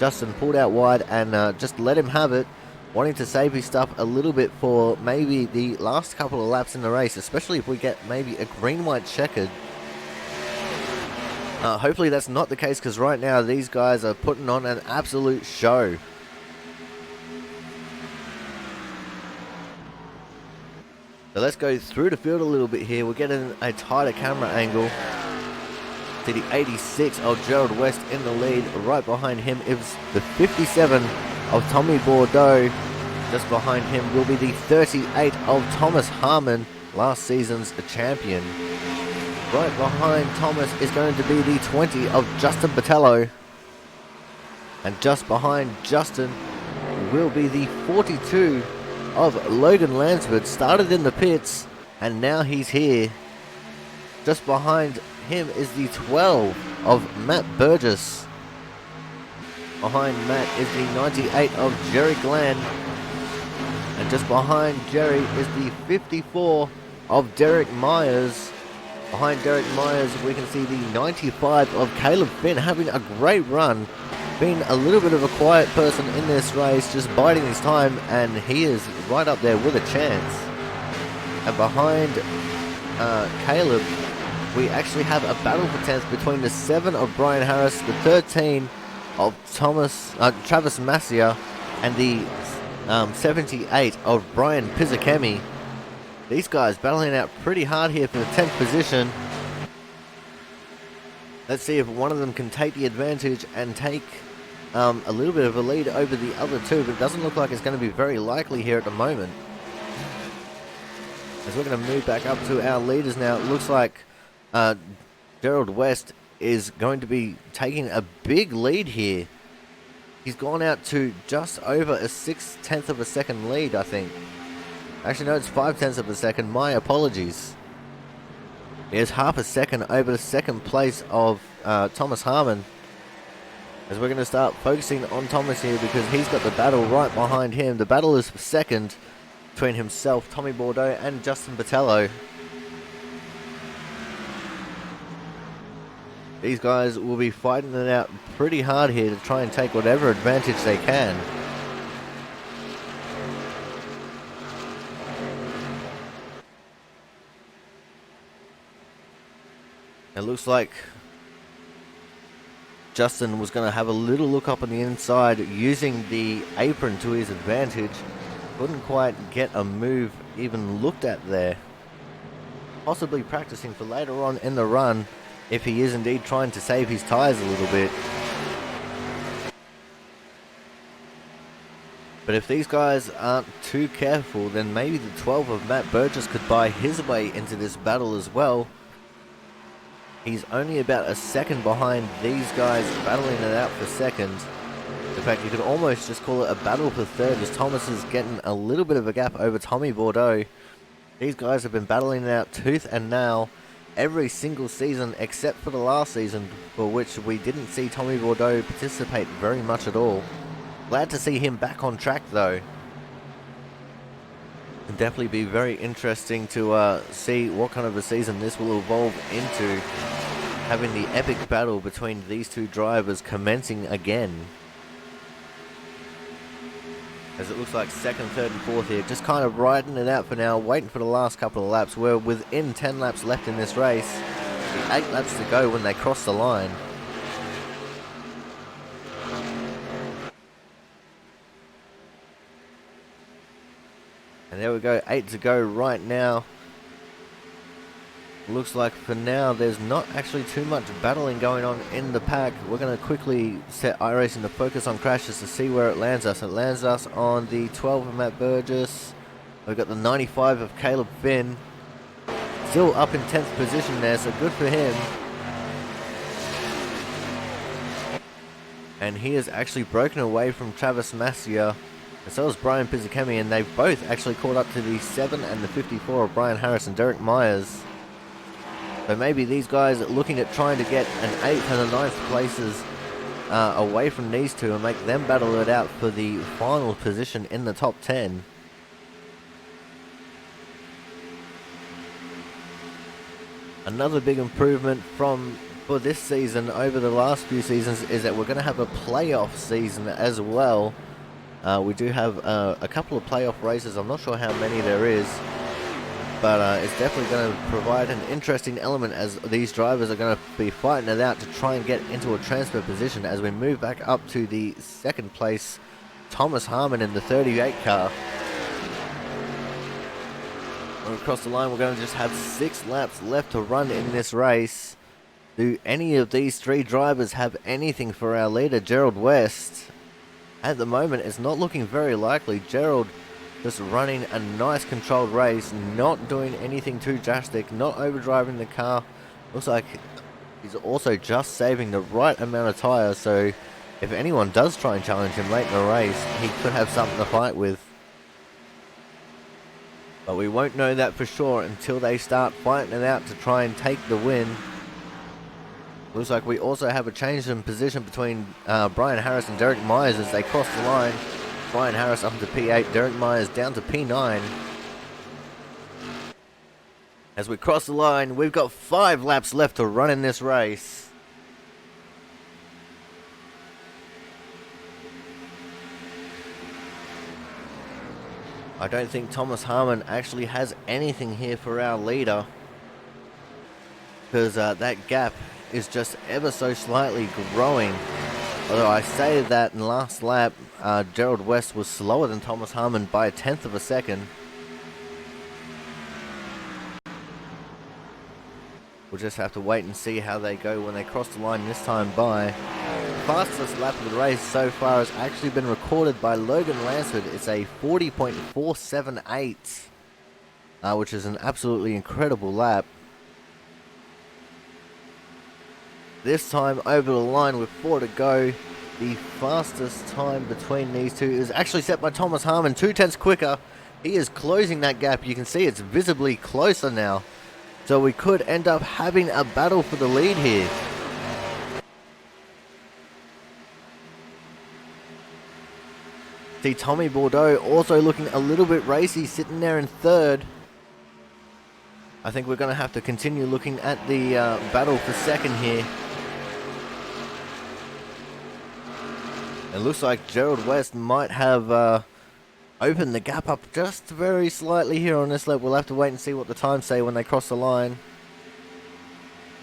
A: Justin pulled out wide and just let him have it, wanting to save his stuff a little bit for maybe the last couple of laps in the race, especially if we get maybe a green-white checkered. Hopefully that's not the case, because right now these guys are putting on an absolute show. So let's go through the field a little bit here. We're getting a tighter camera angle. See the 86 of Gerald West in the lead. Right behind him is the 57 of Tommy Bordeaux. Just behind him will be the 38 of Thomas Harmon, last season's champion. Right behind Thomas is going to be the 20 of Justin Botello. And just behind Justin will be the 42 of Logan Lansford. Started in the pits and now he's here. Just behind him is the 12 of Matt Burgess. Behind Matt is the 98 of Jerry Glenn. And just behind Jerry is the 54 of Derek Myers. Behind Derek Myers we can see the 95 of Caleb Finn, having a great run. Been a little bit of a quiet person in this race, just biding his time, and he is right up there with a chance. And behind Caleb, we actually have a battle for 10th between the 7 of Brian Harris, the 13 of Travis Massia, and the 78 of Brian Pizzakemi. These guys battling out pretty hard here for the 10th position. Let's see if one of them can take the advantage and take a little bit of a lead over the other two, but it doesn't look like it's going to be very likely here at the moment. As we're going to move back up to our leaders now, it looks like Gerald West is going to be taking a big lead here. He's gone out to just over a 6/10 of a second lead, I think. Actually, no, it's 5/10 of a second. My apologies. Here's half a second over the second place of Thomas Harmon. As we're going to start focusing on Thomas here because he's got the battle right behind him. The battle is for second between himself, Tommy Bordeaux, and Justin Botello. These guys will be fighting it out pretty hard here to try and take whatever advantage they can. It looks like Justin was going to have a little look up on the inside using the apron to his advantage. Couldn't quite get a move even looked at there. Possibly practicing for later on in the run if he is indeed trying to save his tyres a little bit. But if these guys aren't too careful, then maybe the 12 of Matt Burgess could buy his way into this battle as well. He's only about a second behind these guys battling it out for second. In fact, you could almost just call it a battle for third as Thomas is getting a little bit of a gap over Tommy Bordeaux. These guys have been battling it out tooth and nail every single season except for the last season, for which we didn't see Tommy Bordeaux participate very much at all. Glad to see him back on track though. It'll definitely be very interesting to see what kind of a season this will evolve into, having the epic battle between these two drivers commencing again. As it looks like second, third and fourth here, just kind of riding it out for now, waiting for the last couple of laps. We're within 10 laps left in this race, 8 laps to go when they cross the line. And there we go, 8 to go right now. Looks like for now there's not actually too much battling going on in the pack. We're going to quickly set iRacing to focus on crashes to see where it lands us. It lands us on the 12 of Matt Burgess. We've got the 95 of Caleb Finn. Still up in 10th position there, so good for him. And he has actually broken away from Travis Massia. And so is Brian Pizzakemi, and they've both actually caught up to the 7 and the 54 of Brian Harris and Derek Myers. So maybe these guys are looking at trying to get an 8th and a 9th places away from these two and make them battle it out for the final position in the top 10. Another big improvement for this season over the last few seasons is that we're going to have a playoff season as well. We do have a couple of playoff races. I'm not sure how many there is, but it's definitely going to provide an interesting element as these drivers are going to be fighting it out to try and get into a transfer position as we move back up to the second place, Thomas Harmon in the 38 car. Across the line, we're going to just have 6 laps left to run in this race. Do any of these 3 drivers have anything for our leader, Gerald West? At the moment, it's not looking very likely. Gerald just running a nice controlled race, not doing anything too drastic, not overdriving the car. Looks like he's also just saving the right amount of tyres, so if anyone does try and challenge him late in the race, he could have something to fight with. But we won't know that for sure until they start fighting it out to try and take the win. Looks like we also have a change in position between Brian Harris and Derek Myers as they cross the line. Brian Harris up to P8, Derek Myers down to P9. As we cross the line, we've got 5 laps left to run in this race. I don't think Thomas Harmon actually has anything here for our leader, because that gap is just ever so slightly growing. Although I say that in last lap, Gerald West was slower than Thomas Harmon by a 1/10 of a second. We'll just have to wait and see how they go when they cross the line this time by. Fastest lap of the race so far has actually been recorded by Logan Lansford. It's a 40.478, which is an absolutely incredible lap. This time over the line with 4 to go. The fastest time between these two is actually set by Thomas Harmon, 2/10 quicker. He is closing that gap. You can see it's visibly closer now. So we could end up having a battle for the lead here. See Tommy Bordeaux also looking a little bit racy, sitting there in 3rd. I think we're going to have to continue looking at the battle for 2nd here. It looks like Gerald West might have opened the gap up just very slightly here on this lap. We'll have to wait and see what the times say when they cross the line.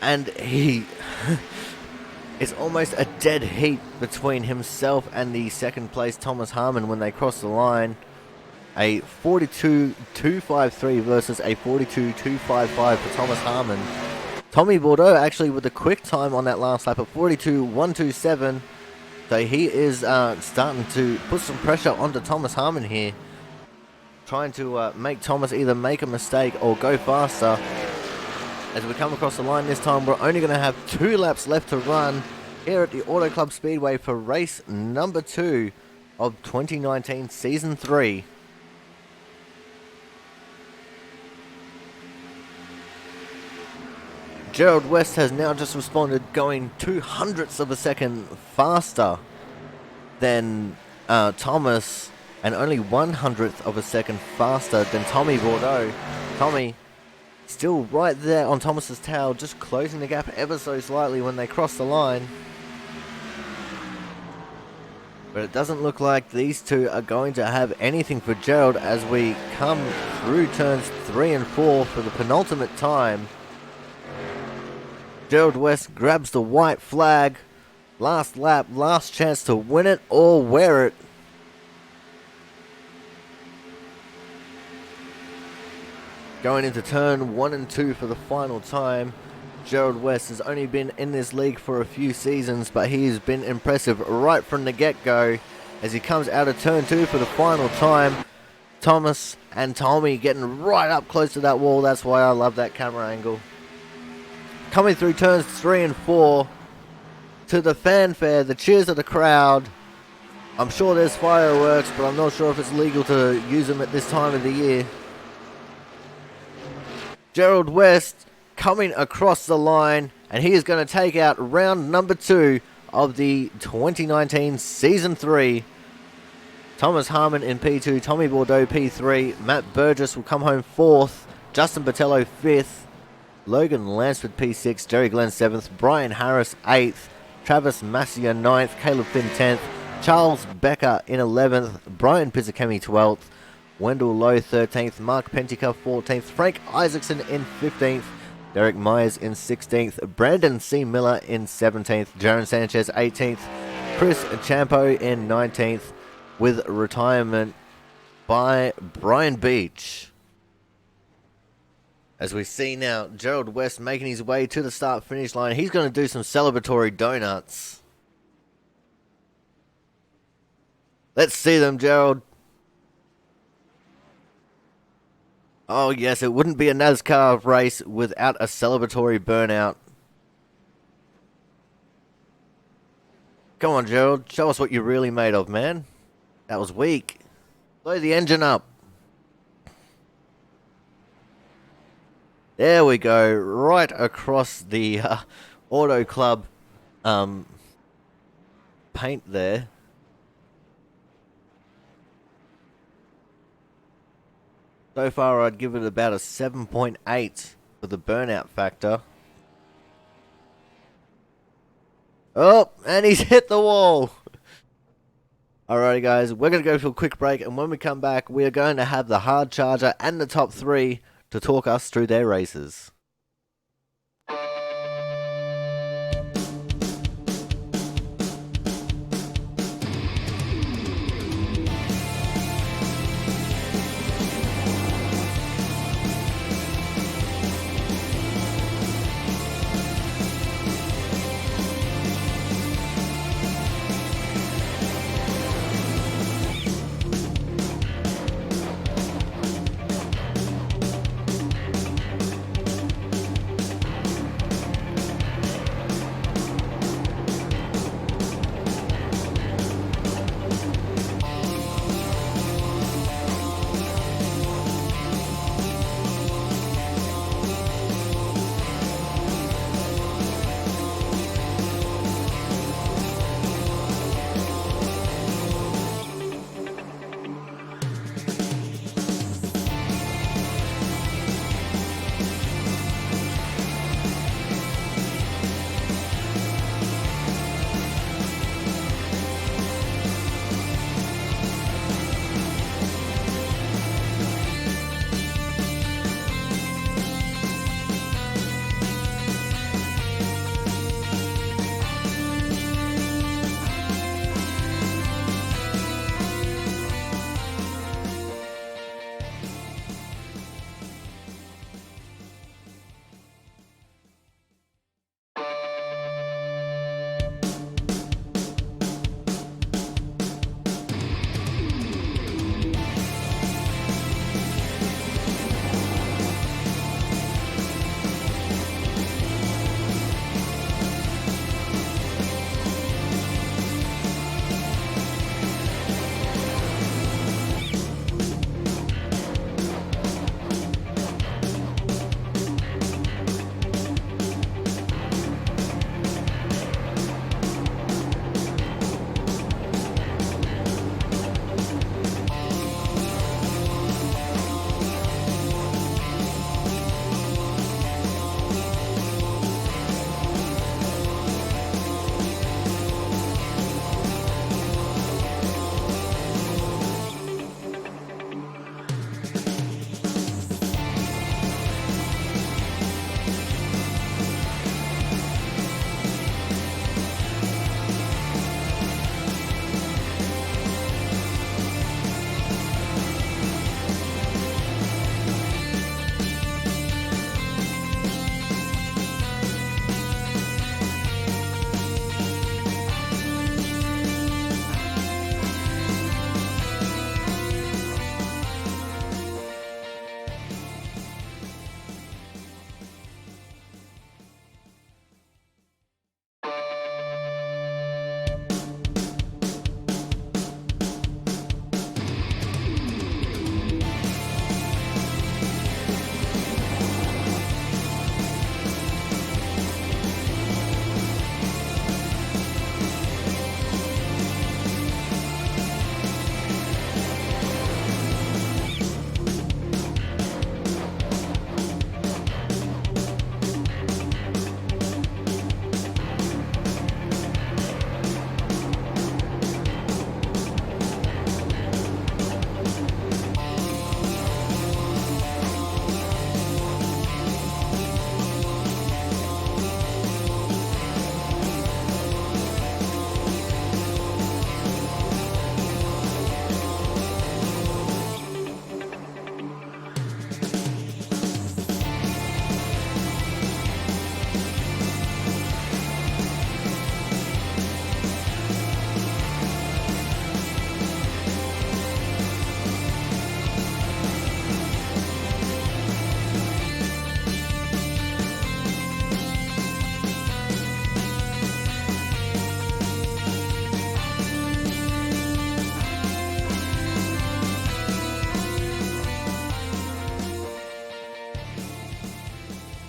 A: And he... it's almost a dead heat between himself and the 2nd place Thomas Harmon when they cross the line. A 42.253 versus a 42.255 for Thomas Harmon. Tommy Bordeaux actually with a quick time on that last lap of 42.127. So he is starting to put some pressure onto Thomas Harmon here. Trying to make Thomas either make a mistake or go faster. As we come across the line this time, we're only going to have 2 laps left to run here at the Auto Club Speedway for race number 2 of 2019 Season 3. Gerald West has now just responded, going 0.02 of a second faster than Thomas, and only 1/100th of a second faster than Tommy Bordeaux. Tommy still right there on Thomas's tail, just closing the gap ever so slightly when they cross the line. But it doesn't look like these two are going to have anything for Gerald as we come through turns 3 and 4 for the penultimate time. Gerald West grabs the white flag. Last lap, last chance to win it or wear it. Going into turn 1 and 2 for the final time. Gerald West has only been in this league for a few seasons, but he's been impressive right from the get-go. As he comes out of turn 2 for the final time. Thomas and Tommy getting right up close to that wall. That's why I love that camera angle. Coming through turns 3 and 4 to the fanfare, the cheers of the crowd. I'm sure there's fireworks, but I'm not sure if it's legal to use them at this time of the year. Gerald West coming across the line, and he is going to take out round number 2 of the 2019 Season 3. Thomas Harmon in P2, Tommy Bordeaux P3, Matt Burgess will come home 4th, Justin Botello 5th, Logan Lansford P6, Jerry Glenn 7th, Brian Harris 8th, Travis Massier 9th, Caleb Finn 10th, Charles Becker in 11th, Brian Pizzacchemi 12th, Wendell Lowe 13th, Mark Pentica 14th, Frank Isaacson in 15th, Derek Myers in 16th, Brandon C. Miller in 17th, Jaron Sanchez 18th, Chris Champo in 19th, with retirement by Brian Beach. As we see now, Gerald West making his way to the start-finish line. He's going to do some celebratory donuts. Let's see them, Gerald. Oh, yes, it wouldn't be a NASCAR race without a celebratory burnout. Come on, Gerald. Show us what you're really made of, man. That was weak. Blow the engine up. There we go. Right across the Auto Club paint there. So far, I'd give it about a 7.8 for the burnout factor. Oh, and he's hit the wall. Alrighty, guys, we're going to go for a quick break, and when we come back, we are going to have the hard charger and the top 3 to talk us through their races.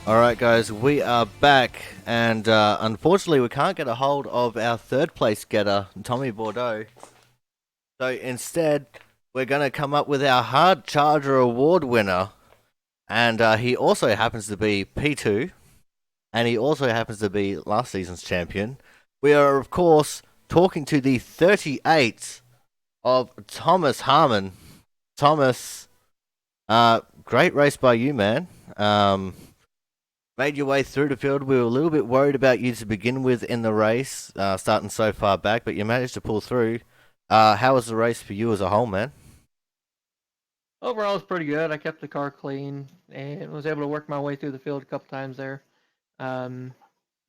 A: All right, guys, we are back, and unfortunately, we can't get a hold of our third place getter, Tommy Bordeaux. So instead, we're going to come up with our Hard Charger Award winner, and he also happens to be P2, and he also happens to be last season's champion. We are, of course, talking to the 38 of Thomas Harmon. Thomas, great race by you, man. Made your way through the field. We were a little bit worried about you to begin with in the race, starting so far back, but you managed to pull through. How was the race for you as a whole, man?
I: Overall, it's pretty good. I kept the car clean and was able to work my way through the field a couple times there. Um,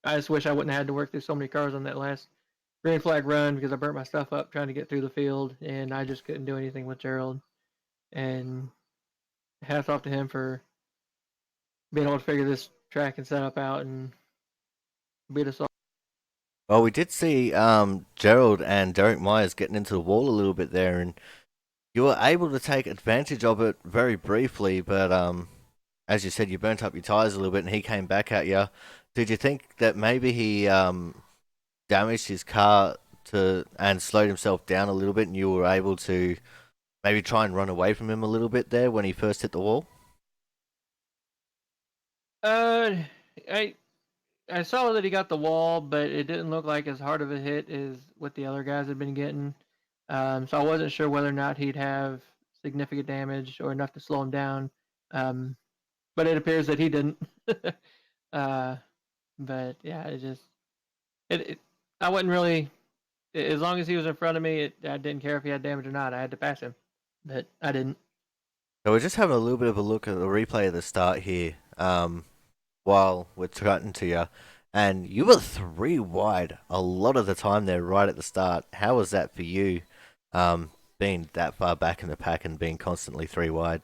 I: I just wish I wouldn't have had to work through so many cars on that last green flag run because I burnt my stuff up trying to get through the field, and I just couldn't do anything with Gerald. And hats off to him for being able to figure this track and setup out and beat us all.
A: Well, we did see Gerald and Derek Myers getting into the wall a little bit there, and you were able to take advantage of it very briefly, but as you said, you burnt up your tires a little bit, and he came back at you. Did you think that maybe he damaged his car to and slowed himself down a little bit, and you were able to maybe try and run away from him a little bit there when he first hit the wall?
I: Uh, I I saw that he got the wall, but it didn't look like as hard of a hit as what the other guys had been getting. So I wasn't sure whether or not he'd have significant damage or enough to slow him down. Um, but it appears that he didn't. uh, but yeah, it I wasn't really as long as he was in front of me. I didn't care if he had damage or not. I had to pass him, but I didn't.
A: So we're just having a little bit of a look at the replay of the start here, while we're chatting to you, and you were three wide a lot of the time there, right at the start. How was that for you, being that far back in the pack and being constantly three wide?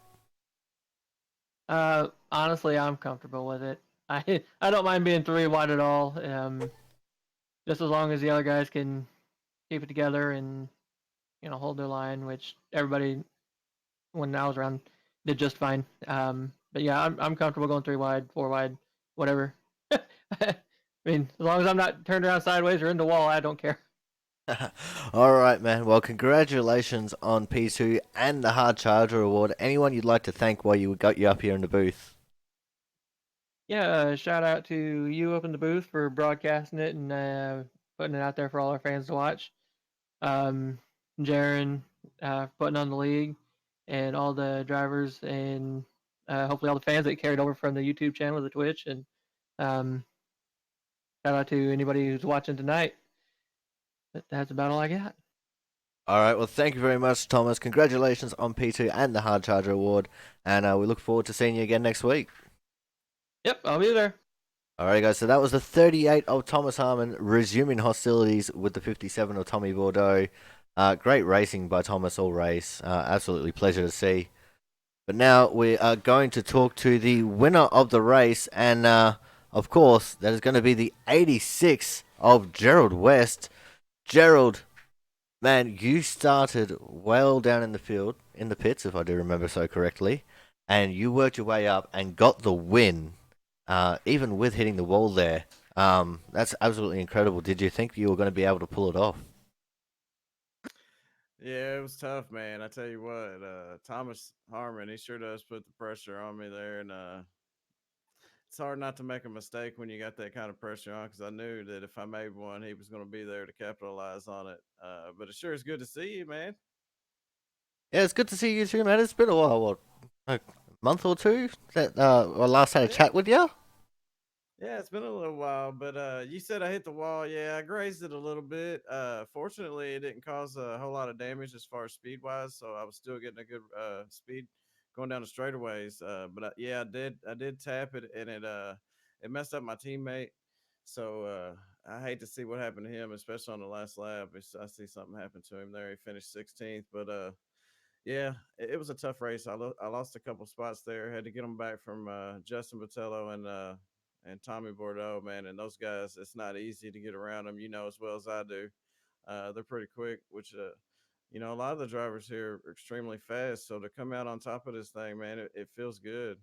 I: Honestly, I'm comfortable with it. I don't mind being three wide at all. Just as long as the other guys can keep it together and hold their line, which everybody when I was around did just fine. But yeah, I'm comfortable going three wide, four wide, whatever. I mean, as long as I'm not turned around sideways or in the wall, I don't care.
A: All right, man. Well, congratulations on P2 and the Hard Charger Award. Anyone you'd like to thank while you got you up here in the booth?
I: Yeah, shout out to you up in the booth for broadcasting it and putting it out there for all our fans to watch. Um, Jaron putting on the league, and all the drivers and hopefully all the fans that carried over from the YouTube channel to the Twitch. And um, shout out to anybody who's watching tonight. But that's about all I got.
A: All right. Well, thank you very much, Thomas. Congratulations on P2 and the Hard Charger Award, and we look forward to seeing you again next week.
I: Yep, I'll be there.
A: Alright, guys, so that was the 38 of Thomas Harmon resuming hostilities with the 57 of Tommy Bordeaux. Great racing by Thomas all race. Absolutely pleasure to see. But now we are going to talk to the winner of the race, and of course, that is going to be the 86 of Gerald West. Gerald, man, you started well down in the field, in the pits, if I do remember so correctly, and you worked your way up and got the win. Even with hitting the wall there, that's absolutely incredible. Did you think you were going to be able to pull it off?
J: Yeah, it was tough, man. I tell you what, Thomas Harmon, he sure does put the pressure on me there, and it's hard not to make a mistake when you got that kind of pressure on. Because I knew that if I made one, he was going to be there to capitalize on it. But it sure is good to see you, man.
A: Yeah, it's good to see you too, man. It's been a while, what, a month or two that I last had a
J: Yeah,
A: chat with you.
J: yeah, it's been a little while, but you said I hit the wall. Yeah, I grazed it a little bit. Fortunately, it didn't cause a whole lot of damage as far as speed wise, so I was still getting a good speed going down the straightaways. But yeah, I did tap it, and it messed up my teammate. So I hate to see what happened to him, especially on the last lap. I see something happen to him there. He finished 16th, but yeah, it was a tough race. I lost a couple spots there. Had to get them back from Justin Botello and Tommy Bordeaux, man. And those guys, it's not easy to get around them, as well as I do. They're pretty quick, which a lot of the drivers here are extremely fast. So to come out on top of this thing, man, it feels good.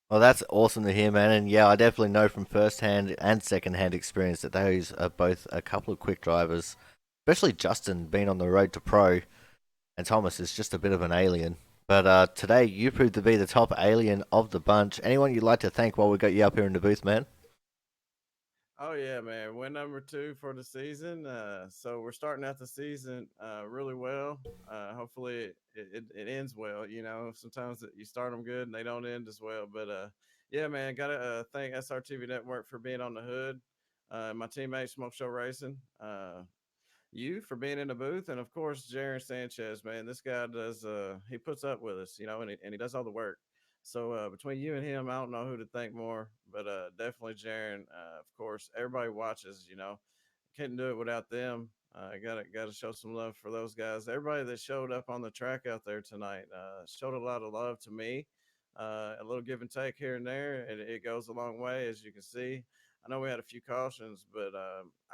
A: Well, that's awesome to hear, man. And yeah, I definitely know from first-hand and second-hand experience that those are both a couple of quick drivers, especially Justin being on the road to pro, and Thomas is just a bit of an alien. But today, you proved to be the top alien of the bunch. Anyone you'd like to thank while we got you up here in the booth, man?
J: Oh yeah, man. Win number 2 for the season. So we're starting out the season really well. Hopefully it ends well. You know, sometimes you start them good and they don't end as well. But yeah, man, gotta thank SRTV Network for being on the hood. My teammate Smoke Show Racing. You for being in the booth, and of course Jaron Sanchez, man. This guy does he puts up with us, you know, and he does all the work. So between you and him, I don't know who to thank more, but definitely Jaron. Of course, everybody watches, you know, couldn't do it without them. Gotta show some love for those guys. Everybody that showed up on the track out there tonight showed a lot of love to me. A little give and take here and there, and it goes a long way, as you can see. I know we had a few cautions, but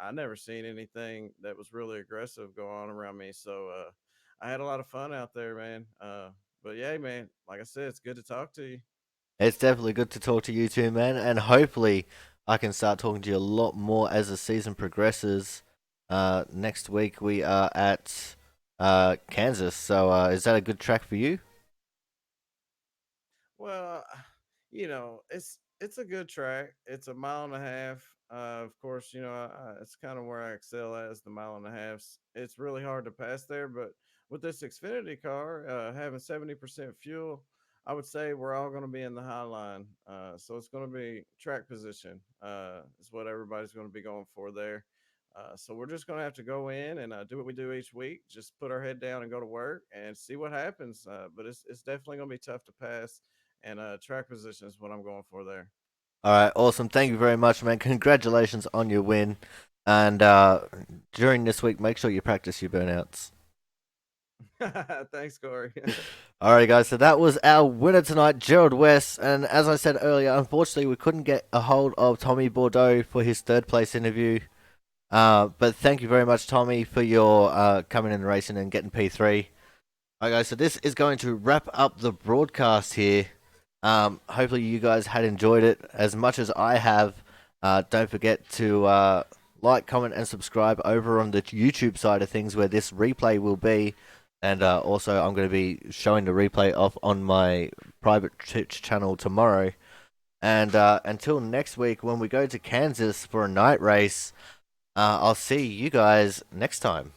J: I never seen anything that was really aggressive go on around me. So I had a lot of fun out there, man. But yeah, man, like I said, it's good to talk to you.
A: It's definitely good to talk to you too, man. And hopefully, I can start talking to you a lot more as the season progresses. Next week we are at Kansas, so is that a good track for you?
J: Well, you know, it's a good track. It's a mile and a half. Of course, you know, it's kind of where I excel at is the mile and a half. It's really hard to pass there, but with this Xfinity car having 70% fuel, I would say we're all going to be in the high line. So it's going to be track position is what everybody's going to be going for there. So we're just going to have to go in and do what we do each week. Just put our head down and go to work and see what happens. But it's definitely going to be tough to pass and track position is what I'm going for there.
A: All right, awesome. Thank you very much, man. Congratulations on your win. And during this week, make sure you practice your burnouts.
J: Thanks, Corey.
A: Alrighty, guys. So that was our winner tonight, Gerald West. And as I said earlier, unfortunately, we couldn't get a hold of Tommy Bordeaux for his third place interview. But thank you very much, Tommy, for your coming in racing and getting P3. Alright, guys. So this is going to wrap up the broadcast here. Hopefully, you guys had enjoyed it as much as I have. Don't forget to like, comment, and subscribe over on the YouTube side of things where this replay will be. And also, I'm going to be showing the replay off on my private Twitch channel tomorrow. And until next week, when we go to Kansas for a night race, I'll see you guys next time.